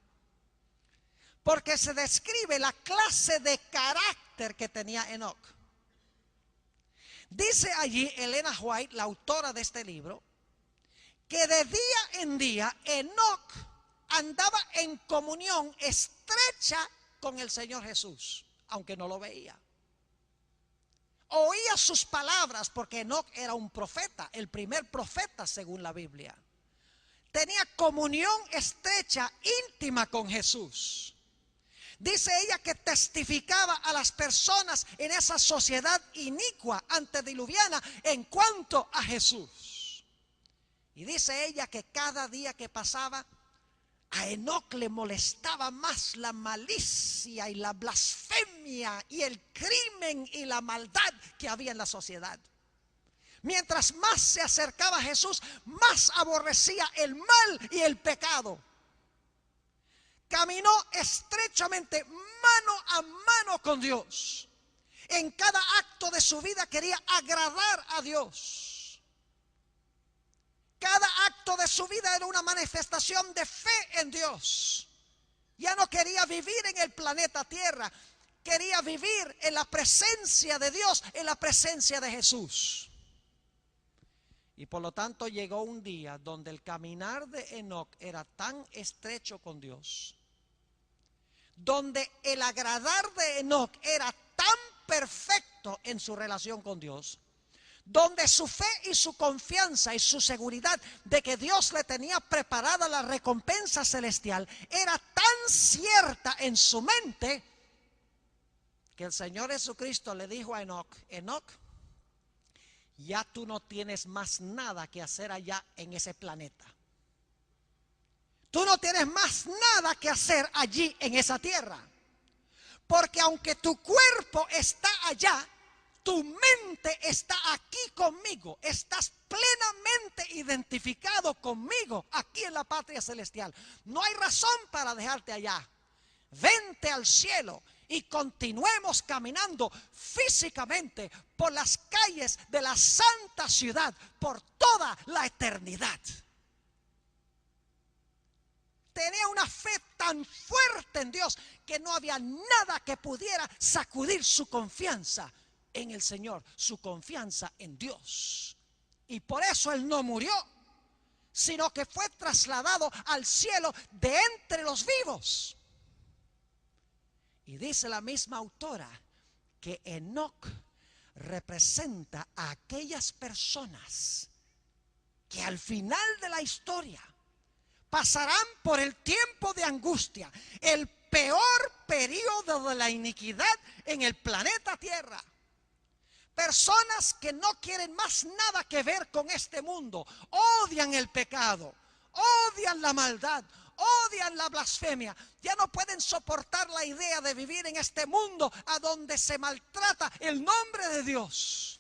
porque se describe la clase de carácter que tenía Enoc. Dice allí Elena White, la autora de este libro, que de día en día Enoc andaba en comunión estrecha con el Señor Jesús, aunque no lo veía. Oía sus palabras porque Enoc era un profeta, el primer profeta según la Biblia. Tenía comunión estrecha, íntima con Jesús. Dice ella que testificaba a las personas en esa sociedad inicua antediluviana en cuanto a Jesús. Y dice ella que cada día que pasaba, a Enoc le molestaba más la malicia y la blasfemia y el crimen y la maldad que había en la sociedad. Mientras más se acercaba a Jesús, más aborrecía el mal y el pecado. Caminó estrechamente, mano a mano con Dios. En cada acto de su vida quería agradar a Dios. Cada acto de su vida era una manifestación de fe en Dios. Ya no quería vivir en el planeta Tierra, quería vivir en la presencia de Dios, en la presencia de Jesús. Y por lo tanto llegó un día donde el caminar de Enoc era tan estrecho con Dios, donde el agradar de Enoc era tan perfecto en su relación con Dios, donde su fe y su confianza y su seguridad de que Dios le tenía preparada la recompensa celestial era tan cierta en su mente, que el Señor Jesucristo le dijo a Enoc: Enoc, ya tú no tienes más nada que hacer allá en ese planeta. Tú no tienes más nada que hacer allí en esa tierra. Porque aunque tu cuerpo está allá, tu mente está aquí conmigo. Estás plenamente identificado conmigo aquí en la patria celestial. No hay razón para dejarte allá. Vente al cielo y continuemos caminando físicamente por las calles de la santa ciudad por toda la eternidad. Tenía una fe tan fuerte en Dios que no había nada que pudiera sacudir su confianza en el Señor, su confianza en Dios. Y por eso él no murió, sino que fue trasladado al cielo de entre los vivos. Y dice la misma autora que Enoc representa a aquellas personas que al final de la historia pasarán por el tiempo de angustia, el peor periodo de la iniquidad en el planeta Tierra. Personas que no quieren más nada que ver con este mundo, odian el pecado, odian la maldad, odian la blasfemia. Ya no pueden soportar la idea de vivir en este mundo a donde se maltrata el nombre de Dios.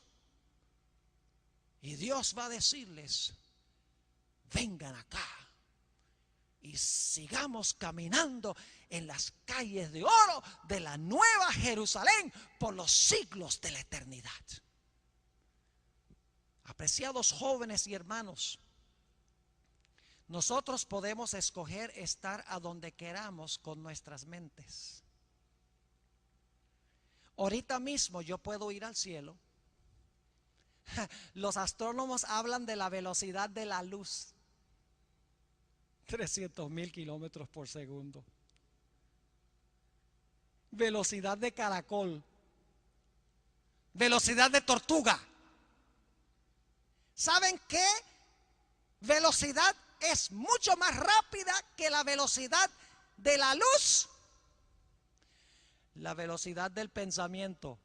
Y Dios va a decirles: vengan acá y sigamos caminando en las calles de oro de la nueva Jerusalén por los siglos de la eternidad. Apreciados jóvenes y hermanos, nosotros podemos escoger estar a donde queramos con nuestras mentes. Ahorita mismo yo puedo ir al cielo. Los astrónomos hablan de la velocidad de la luz. 300,000 kilómetros por segundo. Velocidad de caracol. Velocidad de tortuga. ¿Saben qué velocidad es mucho más rápida que la velocidad de la luz? La velocidad del pensamiento.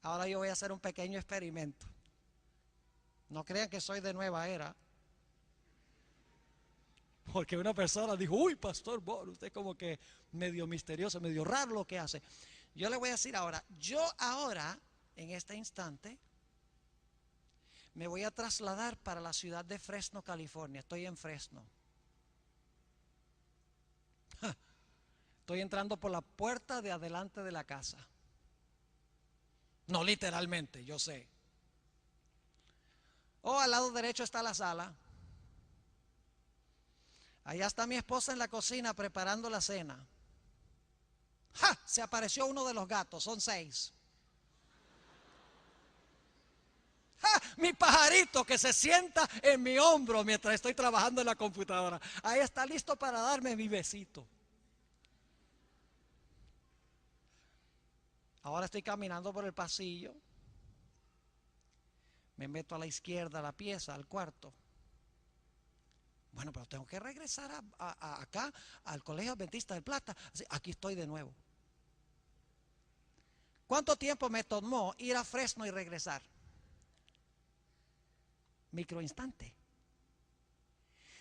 Ahora yo voy a hacer un pequeño experimento. No crean que soy de nueva era. Porque una persona dijo: uy, Pastor Bono, usted como que medio misterioso, medio raro lo que hace. Yo le voy a decir ahora, en este instante, me voy a trasladar para la ciudad de Fresno, California. Estoy en Fresno. Estoy entrando por la puerta de adelante de la casa. No literalmente, yo sé. Al lado derecho está la sala. Allá está mi esposa en la cocina preparando la cena. ¡Ja! Se apareció uno de los gatos, son 6. ¡Ja! Mi pajarito que se sienta en mi hombro mientras estoy trabajando en la computadora. Ahí está listo para darme mi besito. Ahora estoy caminando por el pasillo. Me meto a la izquierda a la pieza, al cuarto. Bueno, pero tengo que regresar acá al Colegio Adventista del Plata. Así, aquí estoy de nuevo. ¿Cuánto tiempo me tomó ir a Fresno y regresar? Microinstante.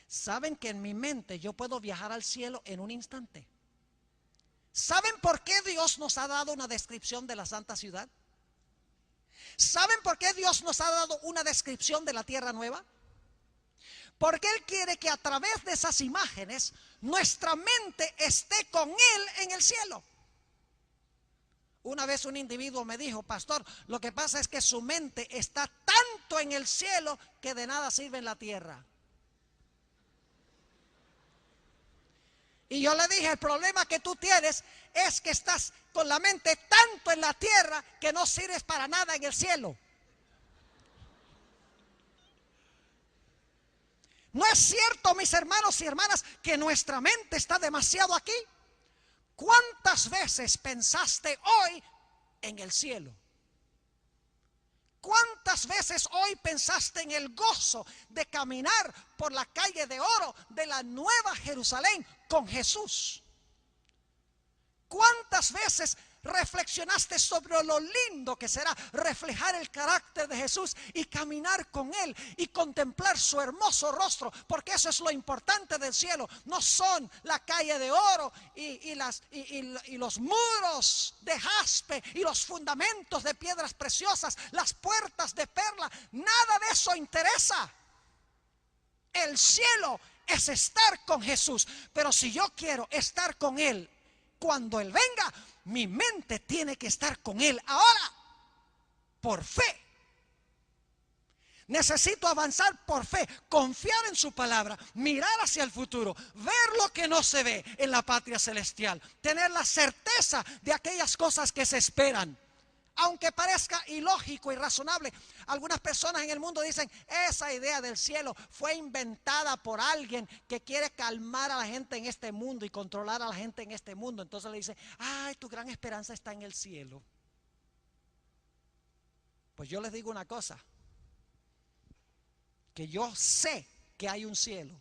¿Saben que en mi mente yo puedo viajar al cielo en un instante? ¿Saben por qué Dios nos ha dado una descripción de la santa ciudad? ¿Saben por qué Dios nos ha dado una descripción de la tierra nueva? Porque Él quiere que a través de esas imágenes nuestra mente esté con Él en el cielo. Una vez un individuo me dijo: Pastor, lo que pasa es que su mente está tanto en el cielo que de nada sirve en la tierra. Y yo le dije: el problema que tú tienes es que estás con la mente tanto en la tierra que no sirves para nada en el cielo. ¿No es cierto, mis hermanos y hermanas, que nuestra mente está demasiado aquí? ¿Cuántas veces pensaste hoy en el cielo? ¿Cuántas veces hoy pensaste en el gozo de caminar por la calle de oro de la Nueva Jerusalén con Jesús? ¿Cuántas veces reflexionaste sobre lo lindo que será reflejar el carácter de Jesús y caminar con Él y contemplar su hermoso rostro? Porque eso es lo importante del cielo. No son la calle de oro y los muros de jaspe y los fundamentos de piedras preciosas, las puertas de perla. Nada de eso interesa. El cielo es estar con Jesús. Pero si yo quiero estar con Él cuando Él venga, mi mente tiene que estar con Él ahora, por fe. Necesito avanzar por fe, confiar en su palabra, mirar hacia el futuro, ver lo que no se ve en la patria celestial, tener la certeza de aquellas cosas que se esperan. Aunque parezca ilógico y razonable, algunas personas en el mundo dicen: esa idea del cielo fue inventada por alguien que quiere calmar a la gente en este mundo y controlar a la gente en este mundo. Entonces le dice: ay, tu gran esperanza está en el cielo. Pues yo les digo una cosa, que yo sé que hay un cielo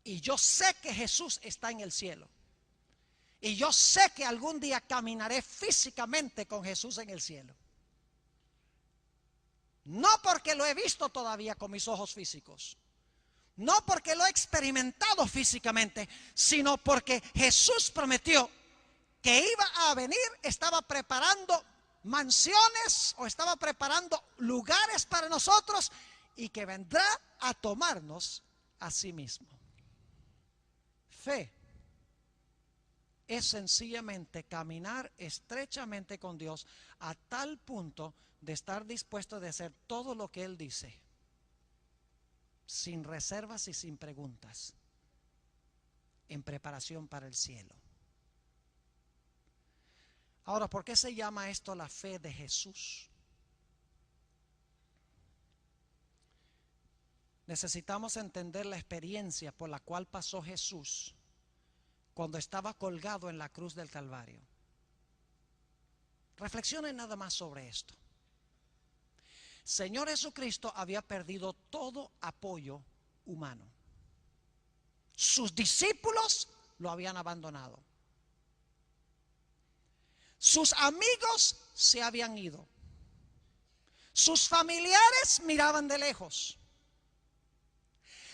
y yo sé que Jesús está en el cielo. Y yo sé que algún día caminaré físicamente con Jesús en el cielo. No porque lo he visto todavía con mis ojos físicos, no porque lo he experimentado físicamente, sino porque Jesús prometió que iba a venir, estaba preparando mansiones o estaba preparando lugares para nosotros y que vendrá a tomarnos a sí mismo. Fe es sencillamente caminar estrechamente con Dios a tal punto de estar dispuesto a hacer todo lo que Él dice, sin reservas y sin preguntas, en preparación para el cielo. Ahora, ¿por qué se llama esto la fe de Jesús? Necesitamos entender la experiencia por la cual pasó Jesús cuando estaba colgado en la cruz del Calvario. Reflexionen nada más sobre esto. Señor Jesucristo había perdido todo apoyo humano. Sus discípulos lo habían abandonado. Sus amigos se habían ido. Sus familiares miraban de lejos.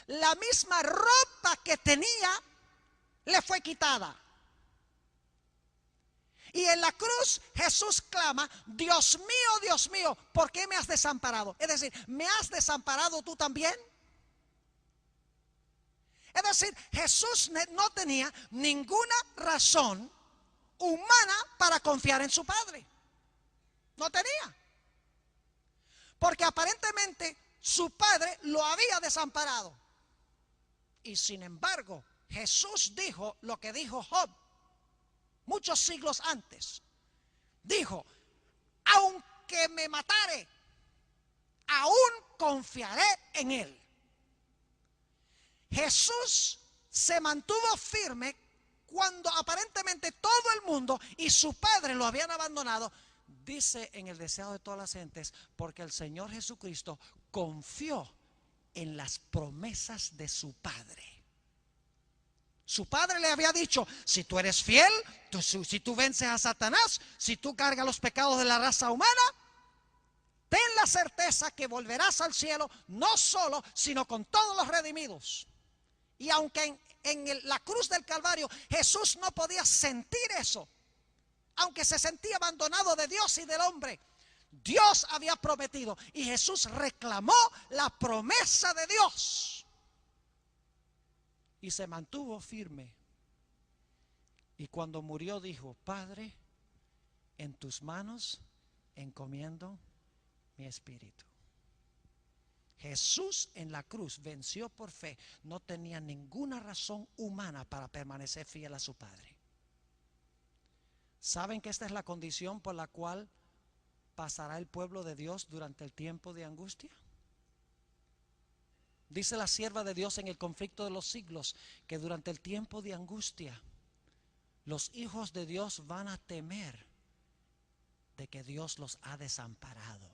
La misma ropa que tenía le fue quitada. Y en la cruz Jesús clama: Dios mío, ¿por qué me has desamparado? Es decir, ¿me has desamparado tú también? Es decir, Jesús no tenía ninguna razón humana para confiar en su Padre. No tenía. Porque aparentemente su Padre lo había desamparado. Y sin embargo, Jesús dijo lo que dijo Job muchos siglos antes. Dijo: aunque me matare, aún confiaré en Él. Jesús se mantuvo firme cuando aparentemente todo el mundo y su Padre lo habían abandonado. Dice en el deseado de todas las gentes, porque el Señor Jesucristo confió en las promesas de su Padre. Su Padre le había dicho: si tú eres fiel, si tú vences a Satanás, si tú cargas los pecados de la raza humana, ten la certeza que volverás al cielo, no solo, sino con todos los redimidos. Y aunque en la cruz del Calvario Jesús no podía sentir eso, aunque se sentía abandonado de Dios y del hombre, Dios había prometido y Jesús reclamó la promesa de Dios y se mantuvo firme. Y cuando murió dijo: Padre, en tus manos encomiendo mi espíritu. Jesús en la cruz venció por fe. No tenía ninguna razón humana para permanecer fiel a su Padre. ¿Saben que esta es la condición por la cual pasará el pueblo de Dios durante el tiempo de angustia? Dice la sierva de Dios en el conflicto de los siglos que durante el tiempo de angustia los hijos de Dios van a temer de que Dios los ha desamparado.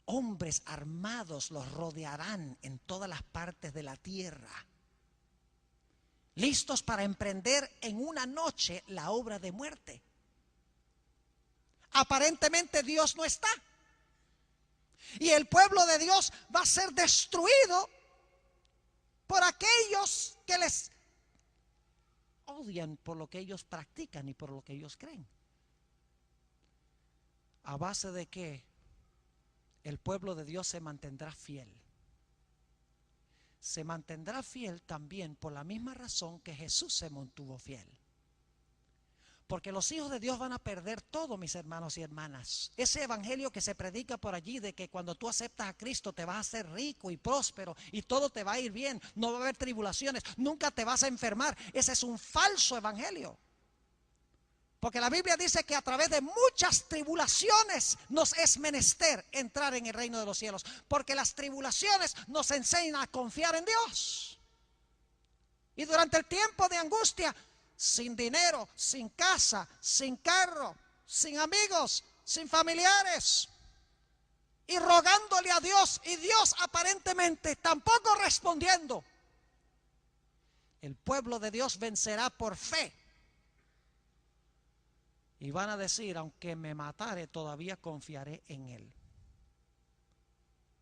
Hombres armados los rodearán en todas las partes de la tierra, listos para emprender en una noche la obra de muerte. Aparentemente Dios no está, y el pueblo de Dios va a ser destruido por aquellos que les odian por lo que ellos practican y por lo que ellos creen. ¿A base de qué el pueblo de Dios se mantendrá fiel? Se mantendrá fiel también por la misma razón que Jesús se mantuvo fiel. Porque los hijos de Dios van a perder todo, mis hermanos y hermanas. Ese evangelio que se predica por allí de que cuando tú aceptas a Cristo te vas a hacer rico y próspero y todo te va a ir bien, no va a haber tribulaciones, nunca te vas a enfermar. Ese es un falso evangelio. Porque la Biblia dice que a través de muchas tribulaciones nos es menester entrar en el reino de los cielos. Porque las tribulaciones nos enseñan a confiar en Dios. Y durante el tiempo de angustia, sin dinero, sin casa, sin carro, sin amigos, sin familiares, y rogándole a Dios, y Dios aparentemente tampoco respondiendo, el pueblo de Dios vencerá por fe. Y van a decir, aunque me matare, todavía confiaré en Él.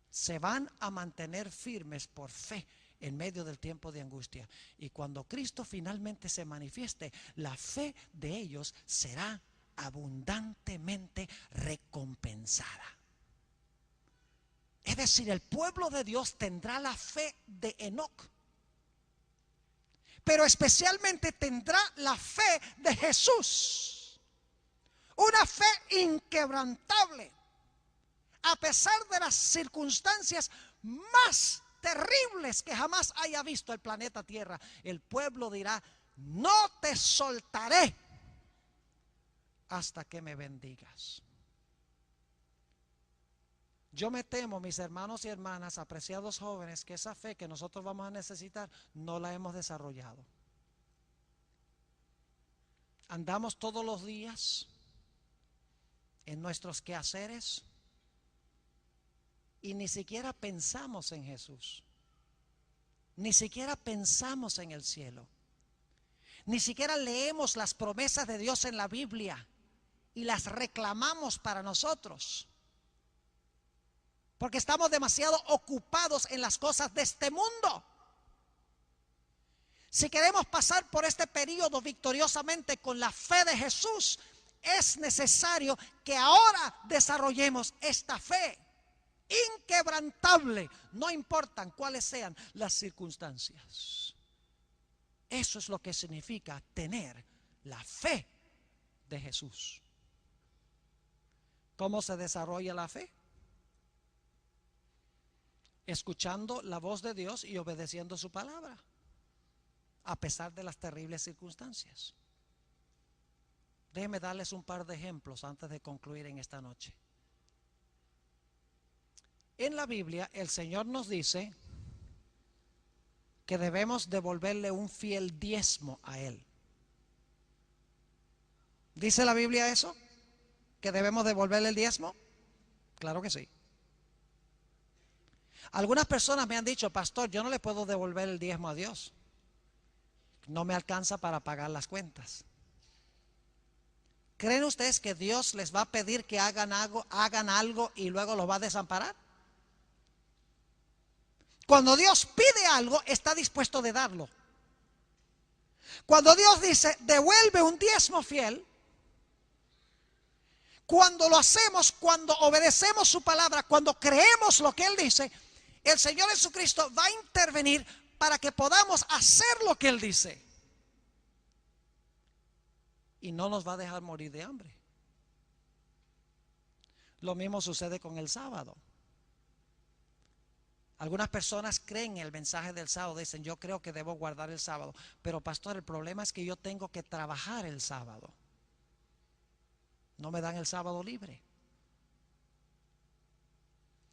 Se van a mantener firmes por fe en medio del tiempo de angustia. Y cuando Cristo finalmente se manifieste, la fe de ellos será abundantemente recompensada. Es decir, el pueblo de Dios tendrá la fe de Enoc, pero especialmente tendrá la fe de Jesús. Una fe inquebrantable, a pesar de las circunstancias más terribles que jamás haya visto el planeta Tierra. El pueblo dirá, no te soltaré hasta que me bendigas. Yo me temo, mis hermanos y hermanas, apreciados jóvenes, que esa fe que nosotros vamos a necesitar no la hemos desarrollado. Andamos todos los días en nuestros quehaceres y ni siquiera pensamos en Jesús, ni siquiera pensamos en el cielo, ni siquiera leemos las promesas de Dios en la Biblia y las reclamamos para nosotros, porque estamos demasiado ocupados en las cosas de este mundo. Si queremos pasar por este periodo victoriosamente con la fe de Jesús, es necesario que ahora desarrollemos esta fe inquebrantable, no importan cuáles sean las circunstancias. Eso es lo que significa tener la fe de Jesús. ¿Cómo se desarrolla la fe? Escuchando la voz de Dios y obedeciendo su palabra, a pesar de las terribles circunstancias. Déjenme darles un par de ejemplos antes de concluir en esta noche. En la Biblia el Señor nos dice que debemos devolverle un fiel diezmo a Él. ¿Dice la Biblia eso? ¿Que debemos devolverle el diezmo? Claro que sí. Algunas personas me han dicho, pastor, yo no le puedo devolver el diezmo a Dios. No me alcanza para pagar las cuentas. ¿Creen ustedes que Dios les va a pedir que hagan algo y luego los va a desamparar? Cuando Dios pide algo, está dispuesto de darlo. Cuando Dios dice, devuelve un diezmo fiel, cuando lo hacemos, cuando obedecemos su palabra, cuando creemos lo que Él dice, el Señor Jesucristo va a intervenir para que podamos hacer lo que Él dice. Y no nos va a dejar morir de hambre. Lo mismo sucede con el sábado. Algunas personas creen en el mensaje del sábado, dicen, yo creo que debo guardar el sábado. Pero pastor, el problema es que yo tengo que trabajar el sábado. No me dan el sábado libre.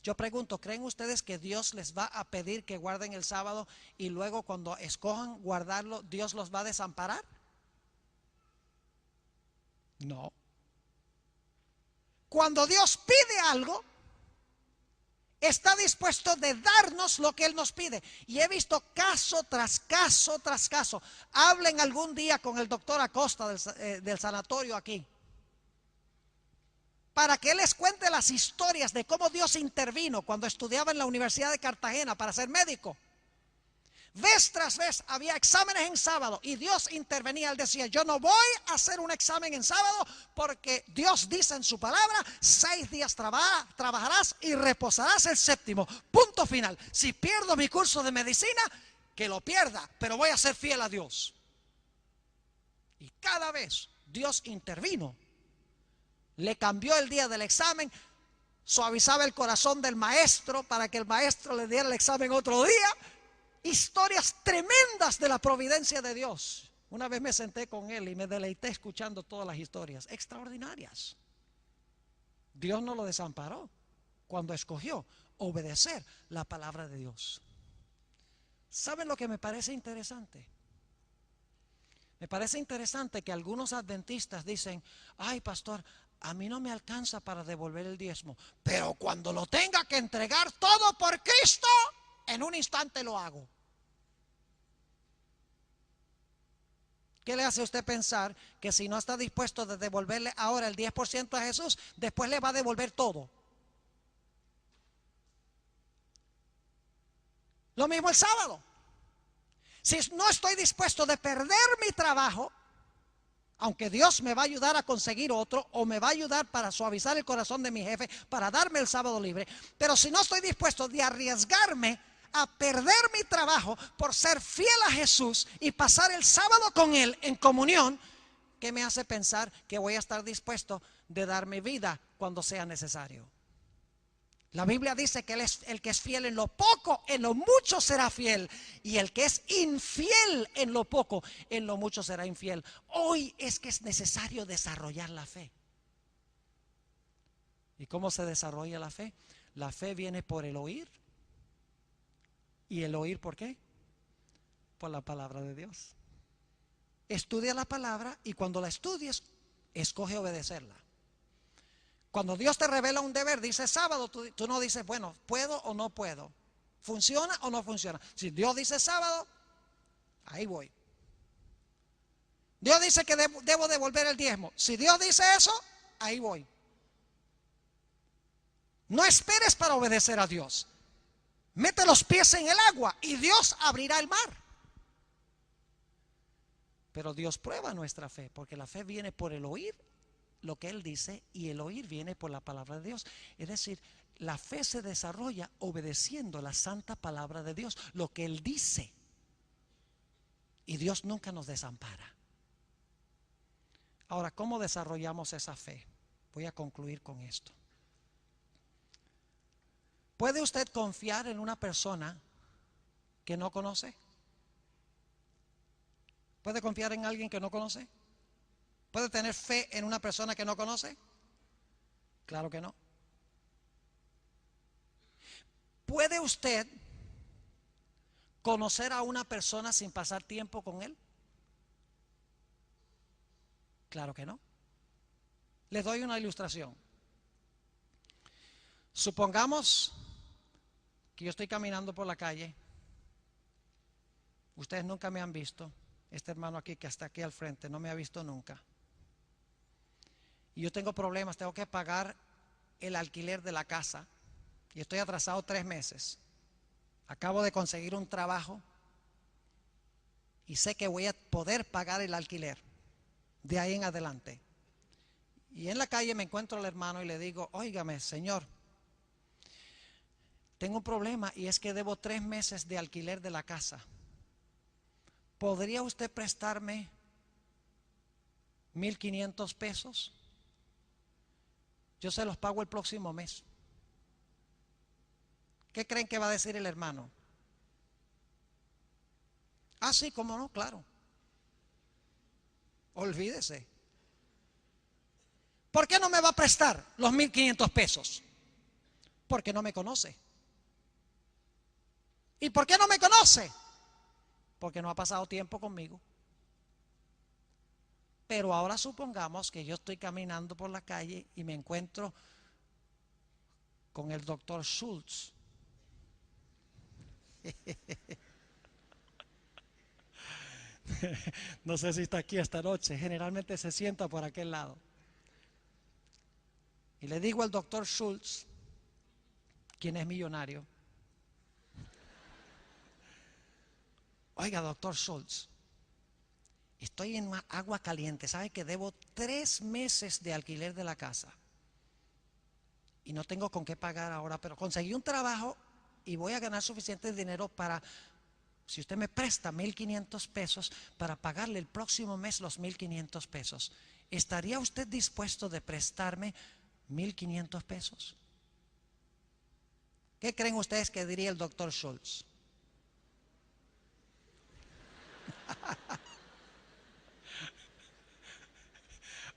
Yo pregunto, ¿creen ustedes que Dios les va a pedir que guarden el sábado y luego cuando escojan guardarlo, Dios los va a desamparar? No. Cuando Dios pide algo, está dispuesto de darnos lo que Él nos pide. Y he visto caso tras caso tras caso. Hablen algún día con el doctor Acosta del sanatorio aquí, para que Él les cuente las historias de cómo Dios intervino cuando estudiaba en la Universidad de Cartagena para ser médico. Vez tras vez había exámenes en sábado y Dios intervenía. Él decía, yo no voy a hacer un examen en sábado porque Dios dice en su palabra, 6 días trabajarás y reposarás el séptimo. Punto final. Si pierdo mi curso de medicina, que lo pierda, pero voy a ser fiel a Dios. Y cada vez Dios intervino. Le cambió el día del examen, suavizaba el corazón del maestro para que el maestro le diera el examen otro día. Historias tremendas de la providencia de Dios. Una vez me senté con él y me deleité escuchando todas las historias extraordinarias. Dios no lo desamparó cuando escogió obedecer la palabra de Dios. ¿Saben lo que me parece interesante? Me parece interesante que algunos adventistas dicen, ay pastor, a mí no me alcanza para devolver el diezmo, pero cuando lo tenga que entregar todo por Cristo, en un instante lo hago. ¿Qué le hace a usted pensar que si no está dispuesto a devolverle ahora el 10% a Jesús, después le va a devolver todo? Lo mismo el sábado. Si no estoy dispuesto de perder mi trabajo, aunque Dios me va a ayudar a conseguir otro, o me va a ayudar para suavizar el corazón de mi jefe, para darme el sábado libre, pero si no estoy dispuesto de arriesgarme a perder mi trabajo por ser fiel a Jesús y pasar el sábado con Él en comunión, ¿qué me hace pensar que voy a estar dispuesto de dar mi vida cuando sea necesario? La Biblia dice que el que es fiel en lo poco, en lo mucho será fiel. Y el que es infiel en lo poco, en lo mucho será infiel. Hoy es que es necesario desarrollar la fe. ¿Y cómo se desarrolla la fe? La fe viene por el oír. ¿Y el oír por qué? Por la palabra de Dios. Estudia la palabra y cuando la estudies, escoge obedecerla. Cuando Dios te revela un deber, dice sábado, tú no dices, bueno, ¿puedo o no puedo? ¿Funciona o no funciona? Si Dios dice sábado, ahí voy. Dios dice que debo devolver el diezmo. Si Dios dice eso, ahí voy. No esperes para obedecer a Dios. Mete los pies en el agua y Dios abrirá el mar. Pero Dios prueba nuestra fe, porque la fe viene por el oír lo que Él dice, y el oír viene por la palabra de Dios. Es decir, la fe se desarrolla obedeciendo la santa palabra de Dios, lo que Él dice. Y Dios nunca nos desampara. Ahora, ¿cómo desarrollamos esa fe? Voy a concluir con esto. ¿Puede usted confiar en una persona que no conoce? ¿Puede confiar en alguien que no conoce? ¿Puede tener fe en una persona que no conoce? Claro que no. ¿Puede usted conocer a una persona sin pasar tiempo con él? Claro que no. Les doy una ilustración. Supongamos que yo estoy caminando por la calle. Ustedes nunca me han visto. Este hermano aquí que está aquí al frente no me ha visto nunca. Y yo tengo problemas, tengo que pagar el alquiler de la casa y estoy atrasado 3 meses. Acabo de conseguir un trabajo y sé que voy a poder pagar el alquiler de ahí en adelante. Y en la calle me encuentro al hermano y le digo, óigame, señor, tengo un problema y es que debo 3 meses de alquiler de la casa. ¿Podría usted prestarme 1,500 pesos? Yo se los pago el próximo mes. ¿Qué creen que va a decir el hermano? Ah, sí, cómo no, claro. Olvídese. ¿Por qué no me va a prestar los 1,500 pesos? Porque no me conoce. ¿Y por qué no me conoce? Porque no ha pasado tiempo conmigo. Pero ahora supongamos que yo estoy caminando por la calle y me encuentro con el doctor Schultz. No sé si está aquí esta noche. Generalmente se sienta por aquel lado. Y le digo al doctor Schultz, quien es millonario: oiga, doctor Schultz, estoy en agua caliente. ¿Sabe que debo 3 meses de alquiler de la casa? Y no tengo con qué pagar ahora, pero conseguí un trabajo y voy a ganar suficiente dinero para, si usted me presta 1,500 pesos, para pagarle el próximo mes los 1,500 pesos. ¿Estaría usted dispuesto de prestarme 1,500 pesos? ¿Qué creen ustedes que diría el doctor Schultz?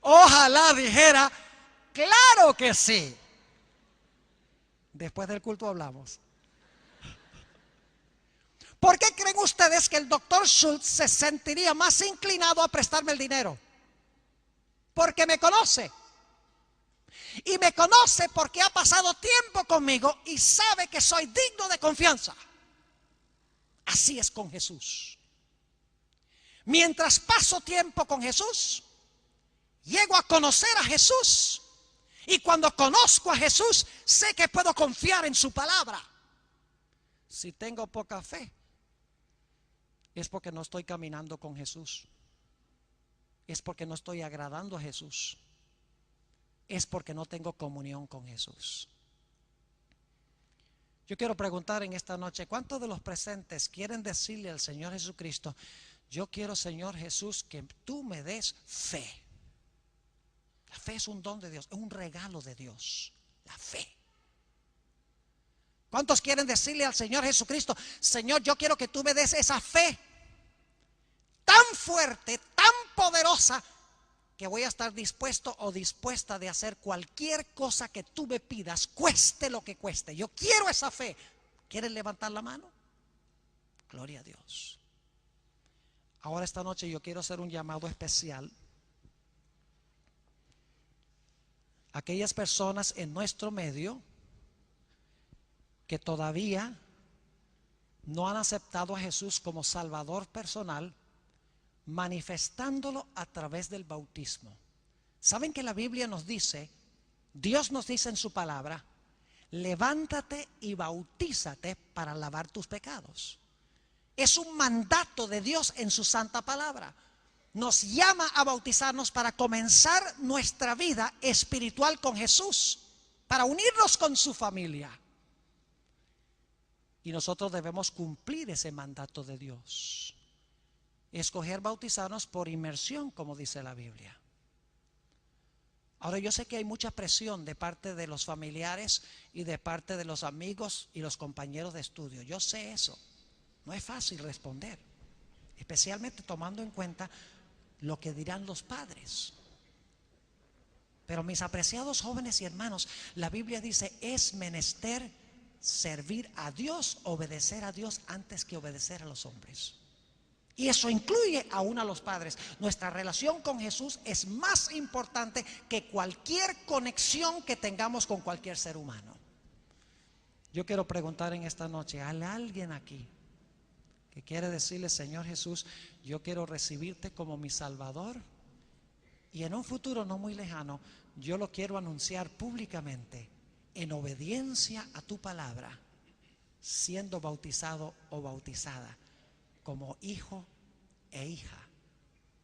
Ojalá dijera, claro que sí. Después del culto hablamos. ¿Por qué creen ustedes que el doctor Schultz se sentiría más inclinado a prestarme el dinero? Porque me conoce. Y me conoce porque ha pasado tiempo conmigo y sabe que soy digno de confianza. Así es con Jesús. Mientras paso tiempo con Jesús, llego a conocer a Jesús. Y cuando conozco a Jesús, sé que puedo confiar en su palabra. Si tengo poca fe, es porque no estoy caminando con Jesús. Es porque no estoy agradando a Jesús. Es porque no tengo comunión con Jesús. Yo quiero preguntar en esta noche, ¿cuántos de los presentes quieren decirle al Señor Jesucristo: yo quiero, Señor Jesús, que tú me des fe? La fe es un don de Dios, es un regalo de Dios, la fe. ¿Cuántos quieren decirle al Señor Jesucristo: Señor, yo quiero que tú me des esa fe tan fuerte, tan poderosa, que voy a estar dispuesto o dispuesta de hacer cualquier cosa que tú me pidas, cueste lo que cueste? Yo quiero esa fe. ¿Quieren levantar la mano? Gloria a Dios. Ahora esta noche yo quiero hacer un llamado especial a aquellas personas en nuestro medio que todavía no han aceptado a Jesús como Salvador personal, manifestándolo a través del bautismo. ¿Saben que la Biblia nos dice, Dios nos dice en su palabra: levántate y bautízate para lavar tus pecados? Es un mandato de Dios en su santa palabra. Nos llama a bautizarnos para comenzar nuestra vida espiritual con Jesús, para unirnos con su familia. Y nosotros debemos cumplir ese mandato de Dios. Escoger bautizarnos por inmersión, como dice la Biblia. Ahora, yo sé que hay mucha presión de parte de los familiares y de parte de los amigos y los compañeros de estudio. Yo sé eso. No es fácil responder, especialmente tomando en cuenta lo que dirán los padres. Pero mis apreciados jóvenes y hermanos, la Biblia dice: es menester servir a Dios, obedecer a Dios antes que obedecer a los hombres. Y eso incluye aún a los padres. Nuestra relación con Jesús es más importante que cualquier conexión que tengamos con cualquier ser humano. Yo quiero preguntar en esta noche: ¿hay alguien aquí que quiere decirle: Señor Jesús, yo quiero recibirte como mi Salvador, y en un futuro no muy lejano yo lo quiero anunciar públicamente en obediencia a tu palabra, siendo bautizado o bautizada como hijo e hija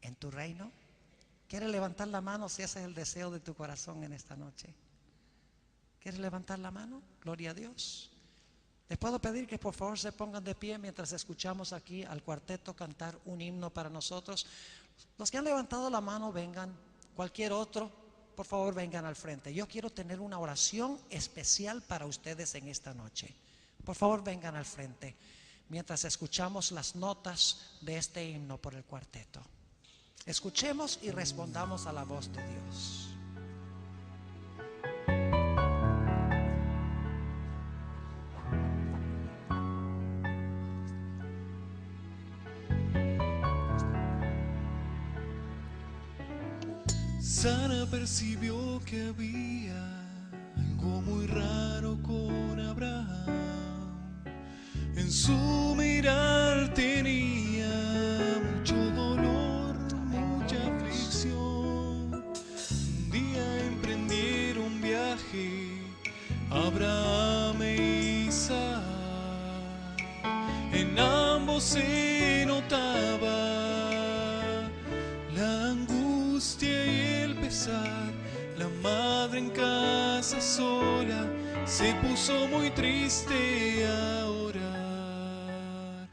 en tu reino? ¿Quieres levantar la mano si ese es el deseo de tu corazón en esta noche? ¿Quieres levantar la mano? Gloria a Dios. Les puedo pedir que por favor se pongan de pie mientras escuchamos aquí al cuarteto cantar un himno para nosotros. Los que han levantado la mano, vengan. Cualquier otro, por favor, vengan al frente. Yo quiero tener una oración especial para ustedes en esta noche. Por favor, vengan al frente mientras escuchamos las notas de este himno por el cuarteto. Escuchemos y respondamos a la voz de Dios. Sara percibió que había algo muy raro con Abraham. En su mirar tenía mucho dolor, mucha aflicción. Un día emprendieron viaje Abraham e Isaac. En ambos se notaba la angustia y el pesar. La madre en casa sola se puso muy triste a orar.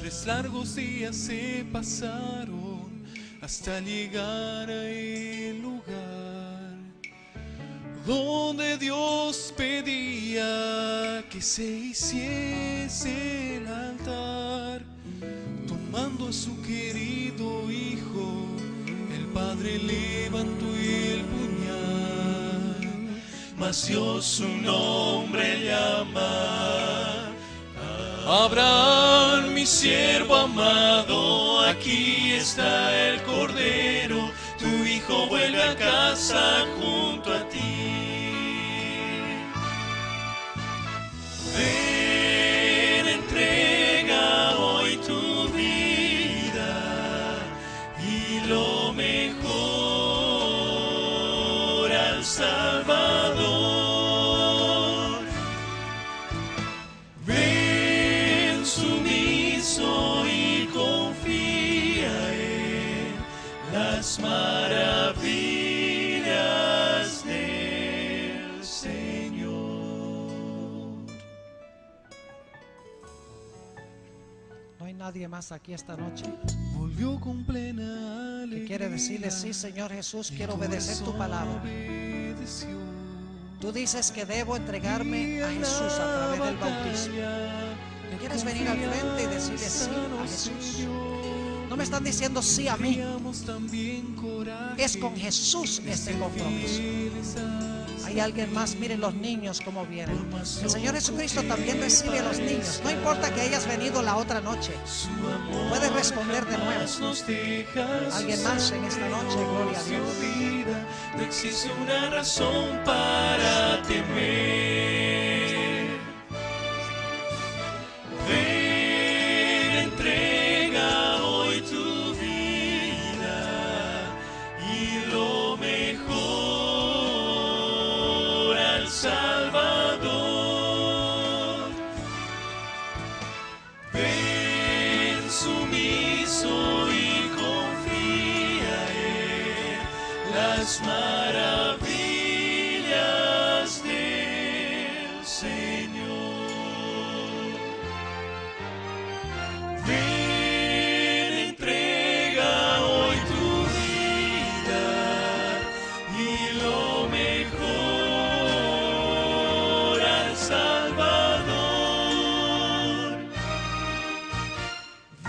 Tres largos días se pasaron hasta llegar a el lugar donde Dios pedía que se hiciese el altar. Tomando a su querido hijo, el padre levantó el puñal, mas Dios su nombre llama. Abraham, mi siervo amado, aquí está el cordero, tu hijo vuelve a casa junto a ti. Ven, entrega hoy tu vida y lo mejor al Salvador. Ven sumiso y confía en las maravillas del Señor. No hay nadie más aquí esta noche Volvió con plena alegría. que quiere decirle: sí, Señor Jesús, quiero obedecer tu palabra. Tú dices que debo entregarme a Jesús a través del bautismo. ¿Quieres venir al frente y decirle sí a Jesús? No me están diciendo sí a mí. Es con Jesús este compromiso. Hay alguien más, miren los niños cómo vienen. El Señor Jesucristo también recibe a los niños. No importa que hayas venido la otra noche, puedes responder de nuevo. Alguien más en esta noche, gloria a Dios. No existe una razón para temer. Ven, entrega hoy tu vida y lo mejor al Salvador. Ven sumiso y confía en las maravillas del Señor. Ven, entrega hoy tu vida y lo mejor al Salvador.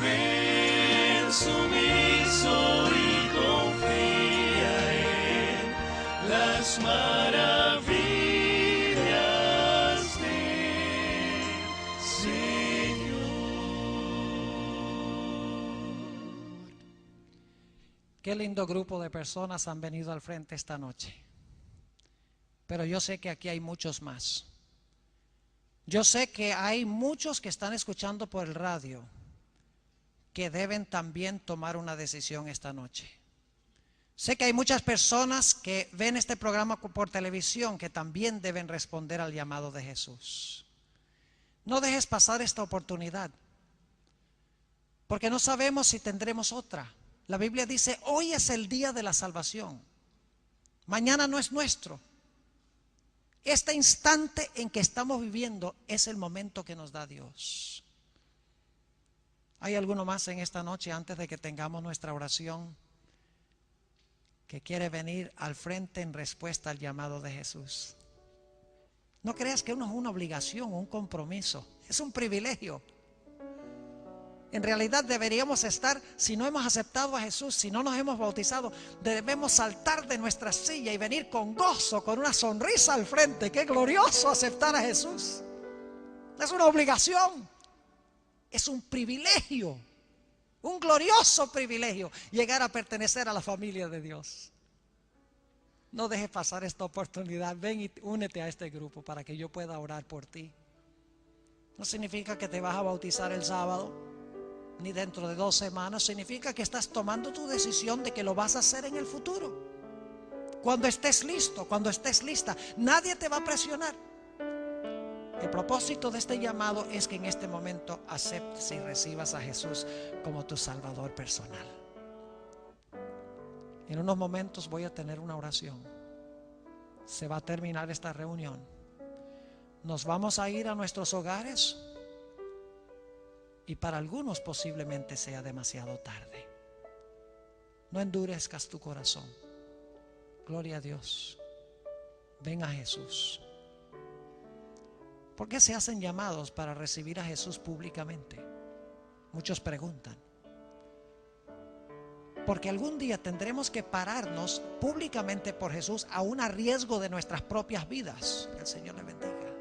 Ven sumiso y confía en las maravillas del Señor. Qué lindo grupo de personas han venido al frente esta noche. Pero yo sé que aquí hay muchos más. Yo sé que hay muchos que están escuchando por el radio que deben también tomar una decisión esta noche. Sé que hay muchas personas que ven este programa por televisión que también deben responder al llamado de Jesús. No dejes pasar esta oportunidad, porque no sabemos si tendremos otra. La Biblia dice: hoy es el día de la salvación. Mañana no es nuestro. Este instante en que estamos viviendo es el momento que nos da Dios. ¿Hay alguno más en esta noche, antes de que tengamos nuestra oración, que quiere venir al frente en respuesta al llamado de Jesús? No creas que uno es una obligación, un compromiso. Es un privilegio. En realidad deberíamos estar, si no hemos aceptado a Jesús, si no nos hemos bautizado, debemos saltar de nuestra silla y venir con gozo, con una sonrisa al frente. ¡Qué glorioso aceptar a Jesús! Es una obligación. Es un privilegio, un glorioso privilegio llegar a pertenecer a la familia de Dios. No dejes pasar esta oportunidad. Ven y únete a este grupo para que yo pueda orar por ti. No significa que te vas a bautizar el sábado, ni dentro de 2 semanas. Significa que estás tomando tu decisión de que lo vas a hacer en el futuro. Cuando estés listo, cuando estés lista, nadie te va a presionar. El propósito de este llamado es que en este momento aceptes y recibas a Jesús como tu Salvador personal. En unos momentos voy a tener una oración. Se va a terminar esta reunión. Nos vamos a ir a nuestros hogares y para algunos posiblemente sea demasiado tarde. No endurezcas tu corazón. Gloria a Dios. Ven a Jesús. ¿Por qué se hacen llamados para recibir a Jesús públicamente? Muchos preguntan. Porque algún día tendremos que pararnos públicamente por Jesús, aún a riesgo de nuestras propias vidas. Que el Señor le bendiga.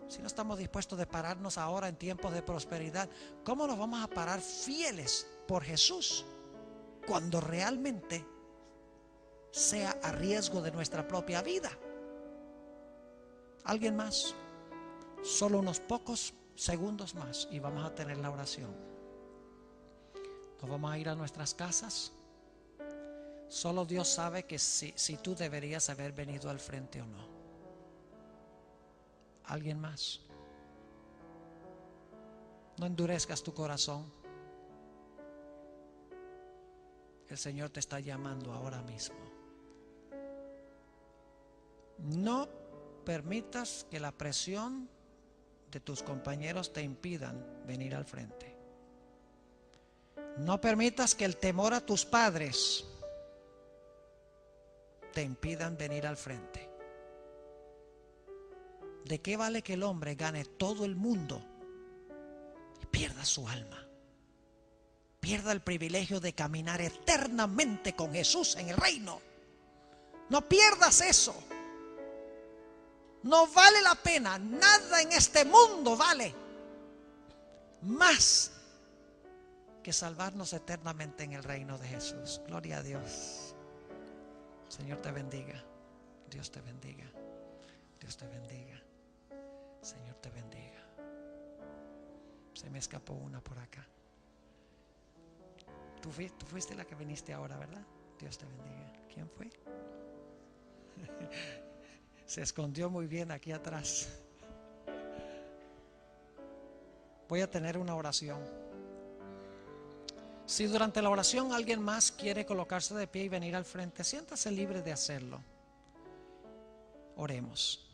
Si no estamos dispuestos de pararnos ahora en tiempos de prosperidad, ¿cómo nos vamos a parar fieles por Jesús cuando realmente sea a riesgo de nuestra propia vida? ¿Alguien más? Solo unos pocos segundos más y vamos a tener la oración. Nos vamos a ir a nuestras casas. Solo Dios sabe que si tú deberías haber venido al frente o no. ¿Alguien más? No endurezcas tu corazón. El Señor te está llamando ahora mismo. No permitas que la presión de tus compañeros te impidan venir al frente. No permitas que el temor a tus padres te impidan venir al frente. ¿De qué vale que el hombre gane todo el mundo y pierda su alma? Pierda el privilegio de caminar eternamente con Jesús en el reino. No pierdas eso. No vale la pena. Nada en este mundo vale más que salvarnos eternamente en el reino de Jesús. Gloria a Dios. Señor te bendiga. Dios te bendiga. Dios te bendiga. Señor te bendiga. Se me escapó una por acá. Tú fuiste la que viniste ahora, ¿verdad? Dios te bendiga. ¿Quién fue? Se escondió muy bien aquí atrás. Voy a tener una oración. Si durante la oración alguien más quiere colocarse de pie y venir al frente, siéntase libre de hacerlo. Oremos.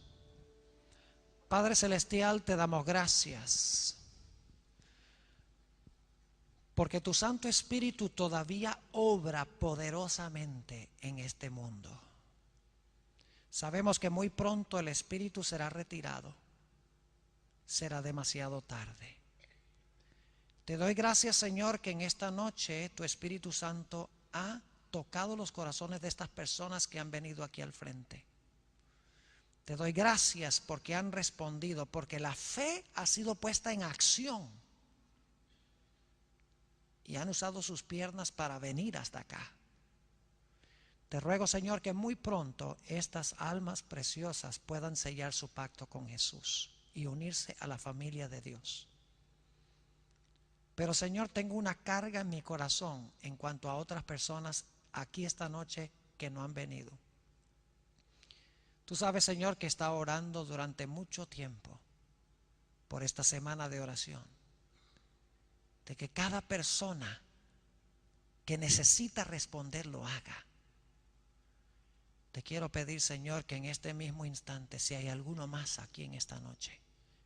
Padre Celestial, te damos gracias porque tu Santo Espíritu todavía obra poderosamente en este mundo. Sabemos que muy pronto el Espíritu será retirado. Será demasiado tarde. Te doy gracias, Señor, que en esta noche tu Espíritu Santo ha tocado los corazones de estas personas que han venido aquí al frente. Te doy gracias porque han respondido, porque la fe ha sido puesta en acción y han usado sus piernas para venir hasta acá. Te ruego, Señor, que muy pronto estas almas preciosas puedan sellar su pacto con Jesús y unirse a la familia de Dios. Pero, Señor, tengo una carga en mi corazón en cuanto a otras personas aquí esta noche que no han venido. Tú sabes, Señor, que he estado orando durante mucho tiempo por esta semana de oración, de que cada persona que necesita responder lo haga. Te quiero pedir, Señor, que en este mismo instante, si hay alguno más aquí en esta noche,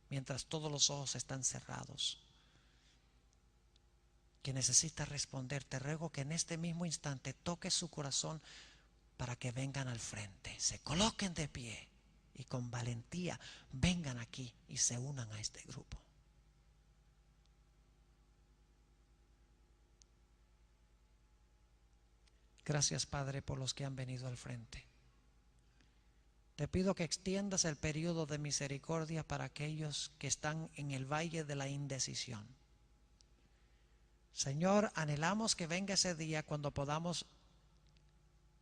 mientras todos los ojos están cerrados, que necesita responder, te ruego que en este mismo instante toques su corazón para que vengan al frente, se coloquen de pie y con valentía vengan aquí y se unan a este grupo. Gracias, Padre, por los que han venido al frente. Te pido que extiendas el periodo de misericordia para aquellos que están en el valle de la indecisión. Señor, anhelamos que venga ese día cuando podamos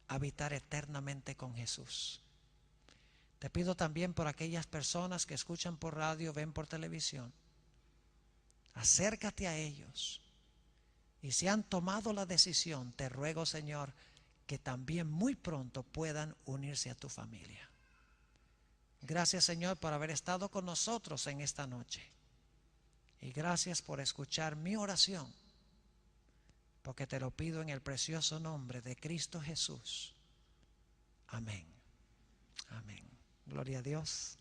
habitar eternamente con Jesús. Te pido también por aquellas personas que escuchan por radio, ven por televisión. Acércate a ellos. Y si han tomado la decisión, te ruego, Señor, que también muy pronto puedan unirse a tu familia. Gracias, Señor, por haber estado con nosotros en esta noche. Y gracias por escuchar mi oración, porque te lo pido en el precioso nombre de Cristo Jesús. Amén. Amén. Gloria a Dios.